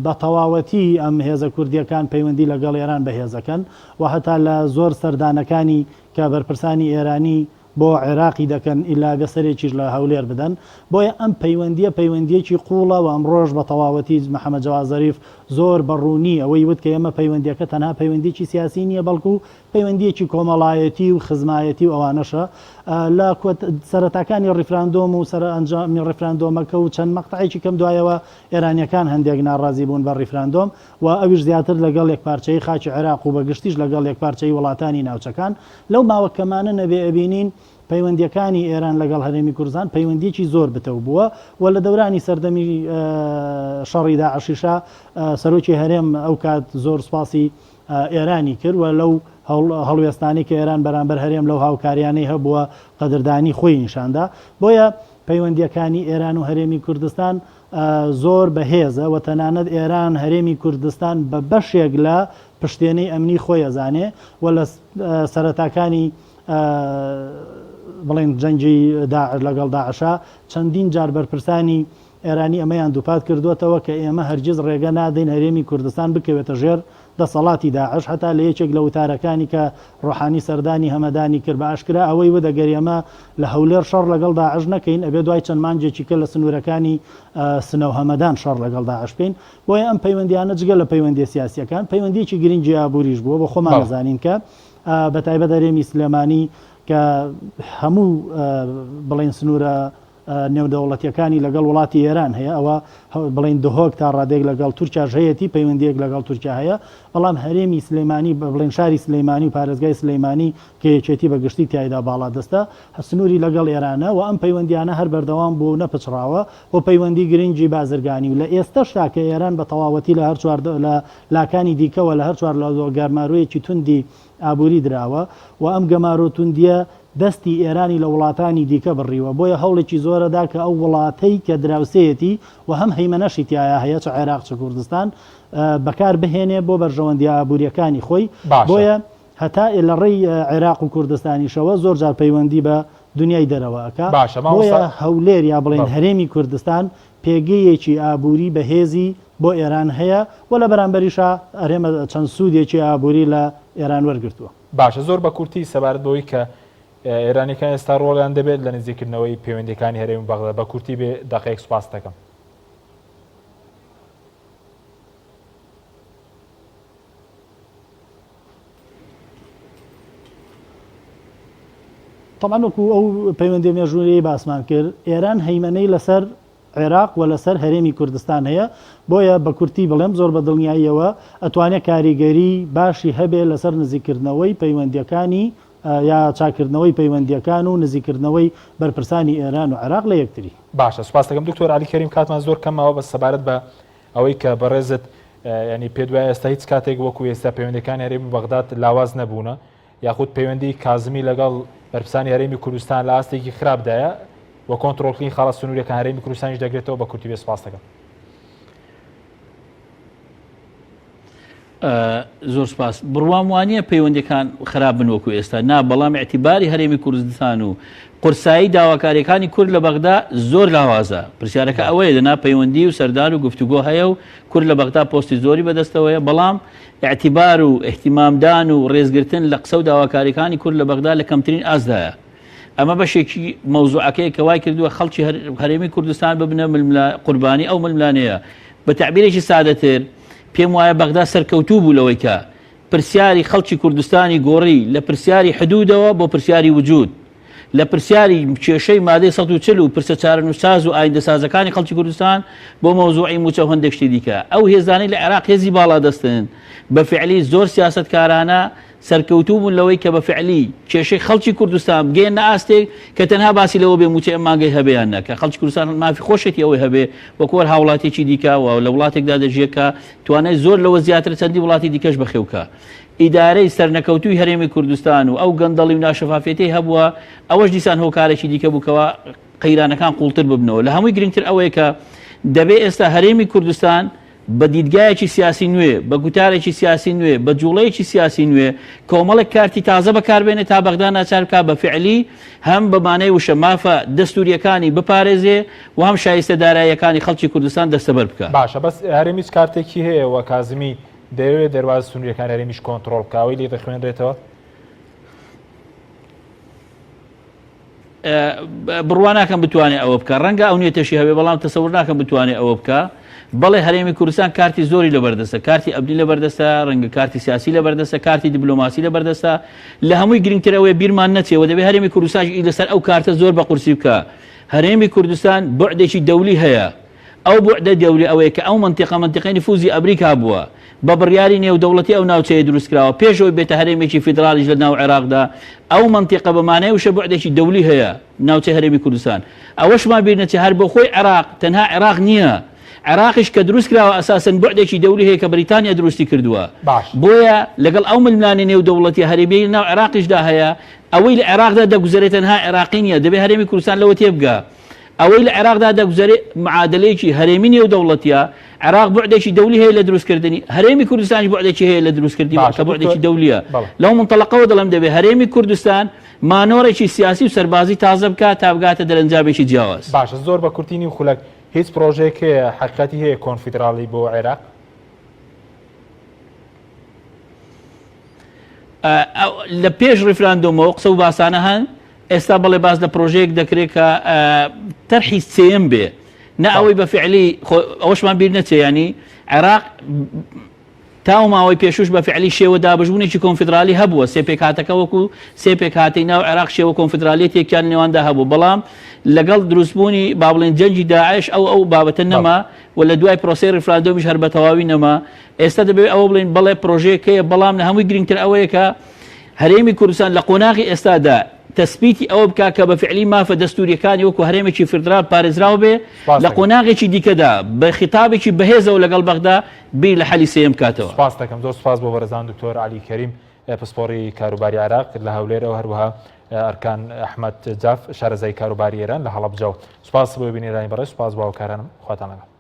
[SPEAKER 4] بە تەواوەتی ئەم هێزە کوردیەکان پەیوەندی لەگەڵ ئێران بەهێزەکەن و هەتا لە زۆر سەردانەکانی کە بەرپرسانی ئێرانی بۆ عێراقی دەکەن ئیلا بەسەرێکیش لە هەولێر بدەن بۆیە ئەم پەیوەندیەکی قوڵە و ئەمڕۆژ بە تەواوەتی محەممەد جەواد زەریف زۆر بەڕوونی ئەوەی وت کە ئێمە پەیوەندیەکە تەنها پەیوەندیی سیاسی نییە بەڵکو پەیوەندیەکی کۆمەڵایەتی و خزمایەتی و ئەوانەشە لە سەرەتاکانی ڕیفراندۆم و سەر ئەنجامی ڕیفراندۆمەکە و چەند مەقطعێکی کەم دوایەوە ئێرانیەکان هەندێک ناڕازی بوون بە ڕیفراندۆم و ئەویش زیاتر لەگەڵ یەکپارچەی خاکی عێراق و بەگشتیش لەگەڵ یەکپارچەی وڵاتانی ناوچەکان لەو ماوەکەمانە نەبێ ئەبینین پەیوەندیەکانی ئێران لەگەڵ هەرێمی کوردستان پەیوەندیەکی زۆر بتەو بووە و لە دەورانی سەردەمی شەڕی داعشیشا سەرۆکی هەرێم ئەو کات زۆر سپاسی ئێرانی کرد و لەو هەڵوێستانی کە ئێران بەرامبەر هەرێم لەو هاوکاریانەی هەبووە قەدردانی خۆی نیشاندا بۆیە پەیوەندیەکانی ئێران و هەرێمی کوردستان زۆر بەهێزە و تەنانەت ئێران هەرێمی کوردستان بە بەشێک لە پشتێنەی ئەمنی خۆی ئەزانێ و لە سەرەتاکانی بڵێن جەنگی لەگەڵ داعشا چەندین جار بەرپرسانی ئێرانی ئەمەیان دووپات کردوێتەوە کە ئێمە هەرگیز ڕێگە نادەین هەرێمی کوردستان بکەوێتە ژێر دەسەڵاتی داعش هەتا لە یەکێک لە وتارەکانی کە ڕۆحانی سەردانی هەمەدانی کرد بە ئاشکرا ئەوەی وەدەگەر ئێمە لە هەولێر شەڕ لەگەڵ داعش نەکەین ئەبێ دوای چەند مانجێکی کە لە سنوورەکانی سنە و هەمەدان شەڕ لەگەڵ داعش بکەین بۆیە ئەم پەیوەندیانە جگە لە پەیوەندی سیاسیەکان پەیوەندیەکی گرنگی ئابووریش بووە بۆ خۆمان دەزانین کە بە تایبەت هەرێمی سلێمانی کە هەموو بڵێن سنوورە نێودەوڵەتیەکانی لەگەڵ وڵاتی ئێران هەیە ئەوە بڵین دهۆک تا ڕادێک لەگەڵ تورکیا هەیەتی پەیوەندیەک لەگەڵ تورکیا هەیە بەڵام هەرێمی سلەیمانی بڵین شاری سلەیمانی و پارێزگای سلەیمانی کە یەکێتی بەگشتی تایدا باڵا دەستە هەسنووری لەگەڵ ئێرانە و ئەم پەیوەندیانە هەر بەردەوام بۆ نەپچراوە و پەیوەندی گرنگی بازرگانی و لە ئێستاشتا کە ئێران بە تەواوەتی لە هەر چوار لە لاکانی دیکەوە لە هەر چوار لە گەرمارویەکی توندی ئابووری درراوە و ئەم گەمارۆ توندیە دەستی ئێرانی لە وڵاتانی دیکە بڕیوە بۆیە هەوڵێکی زۆرەدا کە ئەو وڵاتەی کە دراوسەیەتی و هەم هەیمەنەشی تایە هەیە چ عێراق چ کوردستان بەکار بهێنێ بۆ بەرژەوەندی ئابوووریەکانی خۆی بۆیە هەتا لە ڕێی عێراق و کوردستانیشەوە زۆر جار پەیوەندی بە دنیای دەرەوەکە بۆیە هەولێر یا بڵێن هەرێمی کوردستان پێگەیەکی ئابووری بەهێزی بۆ ئێران هەیە و لە بەرامبەریشە ئەرێمە چەند سوودێکی ئابووری لە ئێران وەرگرتووە
[SPEAKER 1] باشە زۆر بە کورتی سەبارەت بەوەی کە ئێرانیەکان ئێستا ڕۆڵیان دەبێت لە نزیکردنەوەی پەیوەندیەکانی هەرێمی بەغداد بە کورتی بێ دەقەیەک سوپاس دەکەم.
[SPEAKER 4] طبعاً وەکو ئەو پەیوەندی مێژوورەیە باسمان کرد ئێران هەیمەنەی لەسەر عێراق و لەسەر هەرێمی کوردستان هەیە بۆیە بە کورتی بڵێم زۆر بە دڵنیاییەوە ئەتوانێت کاریگەری باشی هەبێ لەسەر نزیکردنەوەی پەیوەندیەکانی یا چاکردنەوەی پەیوەندیەکان و نزیکردنەوەی بەرپرسانی ئێران و عێراق لە یەکتری.
[SPEAKER 1] باشە سوپاس دەکەم دکتۆر عەلی کەریم کاتمان زۆر کەمەوە بە سەبارەت بە ئەوەی کە بەڕێزت ینی پێ دوای ئێستا هیچ کاتێک وەکو ئێستا پەیوەندیەکانی هەرێمی بەغداد لاواز نەبوونە یاخود پەیوەندی کازمی لەگەڵ بەرپرسانی هەرێمی کوردستان لە ئاستێکی خراپدایە و کۆنتڕۆڵکردنی خاڵە سنووریەکان هەرێمی کوردستانیش دەگرێتەوە بە کورتی بێ سوپاس دەکەم.
[SPEAKER 5] زۆر سپاس بڕوام وانە پەیوەندیەکان خراپ بن وەکو ئێستا نا بەڵام اعتیباری هەرێمی کوردستان و قورسایی داواکاریەکانی کورد لە بەغدا زۆر لاوازە پرسیارەکە ئەوەیە لەنا پەیوەندی و سەردان و گفتوگۆ هەیە و کورد لە بەغدا پۆستی زۆری بەدەستەوەیە بەڵام اعتیبار و احتیمامدان و ڕێزگرتن لە قسە و داواکاریەکانی کورد لە بەغدا لە کەمترین ئازدایە ئەمە بەشێکی مەوزوعەکەی کە وای کردووە خەڵکی هەرێمی کوردستان ببنە قوربانی ئەو ململانەیە بە تعبیرێکی سادەتر پێم وایە بەغدا سەرکەوتوو بوو لەوەی کە پرسیاری خەڵکی کوردستانی گۆڕی لە پرسیاری حدودەوە بۆ پرسیاری وجود لە پرسیاری کێشەی مادەی 140 و پرسە چارەنووساز و ئایندەسازەکانی خەڵکی کوردستان بۆ مەوزوعی موچە و هەندێک شتی دیکە ئەو هێزانەی لە عێراق هێزی باڵا دەستن بە فعلی زۆر سیاسەتکارانە سەرکەوتوو بوون لەوەی کە بە فعلی کێشەی خەڵکی کوردستان بگەێنە ئاستێک کە تەنها باسی لەوە بێ موچە مانگەی هەبێیان نەکە خەڵکی کوردستان مافی خۆشێتی ئەوەی هەبێ وەکوەر هاوڵاتێکی دیکە و لە وڵاتێکدا دەژێکە توانای زۆر لەوە زیاتر چەندی وڵاتی دیکەش بەخێوکە ئیدارەی سەرنەکەوتوی هەرێمی کوردستان و ئەو گەندەڵی و ناشەفافێتی هەبووە ئەوەش دیسان هۆکارێکی دیکە بووکەوە قەیرانەکان قوڵتر ببنەوە لە هەمووی گرنگتر ئەوەیە کە دەبێ ئێستا هەرێمی کوردستان بە دیدگایەکی سیاسی نوێ بە گوتارێکی سیاسی نوێ بە جوڵەیەکی سیاسی نوێ کۆمەڵێک کارتی تازە بەکاربێنێت تا بەغدا ناچار بکات بە فعلی هەم بەمانەی وشە مافە دەستوریەکانی بپارێزێ و هەم شایستە داراییەکانی خەڵکی کوردستان دەستەبەر بکات.
[SPEAKER 1] باشە بەس هەرێمیش کارتێکی هەیە وە کازمی دەیەوێت دەرواز سنووریەکان هەرێمیش کۆنتڕۆڵ بکاوی لێ دەخوێنرێتەوە
[SPEAKER 5] بڕوا ناکەم بتوانێت ئەوە بکە ڕەنگە ئەو نیەتەشی هەبێ بەڵام تەسەور ناکەم بتوانێت ئەوە بکە بەڵێ هەرێمی کوردستان کارتی زۆری لەبەردەستە کارتی ئەبنی لەبەردەستە ڕەنگە کارتی سیاسی لەبەردەستە کارتی دیبلۆماسی لەبەردەستە لە هەمووی گرنگترەوەی بیرمان نەچێەوە دەبێت هەرێمی کوردستان لەسەر ئەو کارتە زۆر بە قورسی بکە هەرێمی کوردستان بوعدێکی دەولی هەیە ئەو بوعدە دەولی ئەوەیە کە ئەو منتیقەی نفوزی ئەمریکا بووە بە بڕیاری نێودەوڵەتی ئەو ناوچەیە دروستکراوە پێشەوەی بێتە هەرێمێکی فیدرالیش لە ناو عێراقدا ئەو منتیقە بەمانەیە وشە بوعدێکی دەولی هەیە ناوچەی هەرێمی کوردستان ئەوەشمان بیر نەچێ هەر بۆ خۆی عێراق تەنها عێراق نییە عێراقیش کە دروست کراوە ئەساسەن بوعدێکی دەولی هەیە کە بریتانیا دروستی کردووە بۆیە لەگەڵ ئەو ململانی نێودەوڵەتی هەرێمی ناو عێراقیشدا هەیە ئەوەی لە عێراقدا دەگوزارێت تەنها عێراقی نییە دەبێت هەرێمی کوردستان لەوە تێبگا ئەوەی لە عێراقدا دەگوزارێت معادلەیەکی هەرێمی نێودەوڵەتیە عێراق بوعدێکی دەولی هەیە لە دروستکردنی هەرێمی کوردستانی بوعدێکی هەیە لە دروستکردنی کە بوعدێکی دەولیە لەو منطلقەوە دەڵێم دەبێت هەرێمی کوردستان مانۆڕێکی سیاسی و سەربازی تازە بکات تا بگاتە دەرەنجامێکی جیاواز.
[SPEAKER 1] باشە زۆر بە کورتینی و خولەک هیچ پرۆژێک حقیقەتی هەیە کۆنفیدراڵی بۆ عێراق
[SPEAKER 5] لە پێش ڕیفراندۆمەوە قسە و باسانە هەن ئێستا بەڵێ باز لە پرۆژەیەک دەکرێت کە تەرحی سێم بێ نە ئەوەی بە فعلی ئەوەشمان بیر نەچێ ینی عێراق تاو ماوەی پێشوش بە فعلی شێوە دابژبوونێکی کۆنفدرالی هەبووە سێپێک هاتەکە وەکو سێپێک هاتی ناو عێراق شێوە کۆنفدرالیەتێکیان نێواندا هەبوو بەڵام لەگەڵ دروستبوونی با بڵێن جەنجی داعش ئەو بابەتە نەما و لە دوای پرۆسی ڕفراندۆمیش هەر بە تەواوی نەما ئێستا دەبێت ئەوە بڵێن بەڵێ پرۆژەیەکەیە بەڵام لە هەمووی گرنگتر ئەوەیە کە هەرێمی کوردستان لە قۆناغی ئێستادا تەسبیتی ئەوە بکە کە بە فعلی مافە دەستوریەکانی وەکو هەرێمێکی فدرال پارێزراو بێ لە قۆناغێکی دیکەدا بە خیتابێکی بەهێزەوە لەگەڵ بەغدا بیر لە حەلی سێم بکاتەوە.
[SPEAKER 1] سپاس دەکەم زۆر سپاس بۆ بەرزان دکتۆر علی کەریم پسپۆڕی کاروباری عێراق لە هەولێرەوە هەروەها ئەرکان ئەحمەد جاف شارەزای کاروباری ئێران لە هەڵەبجە و سپاس بۆ بینێرانی بەڕێز سپاس بۆ هاوکارانم خواتان لەگەڵ.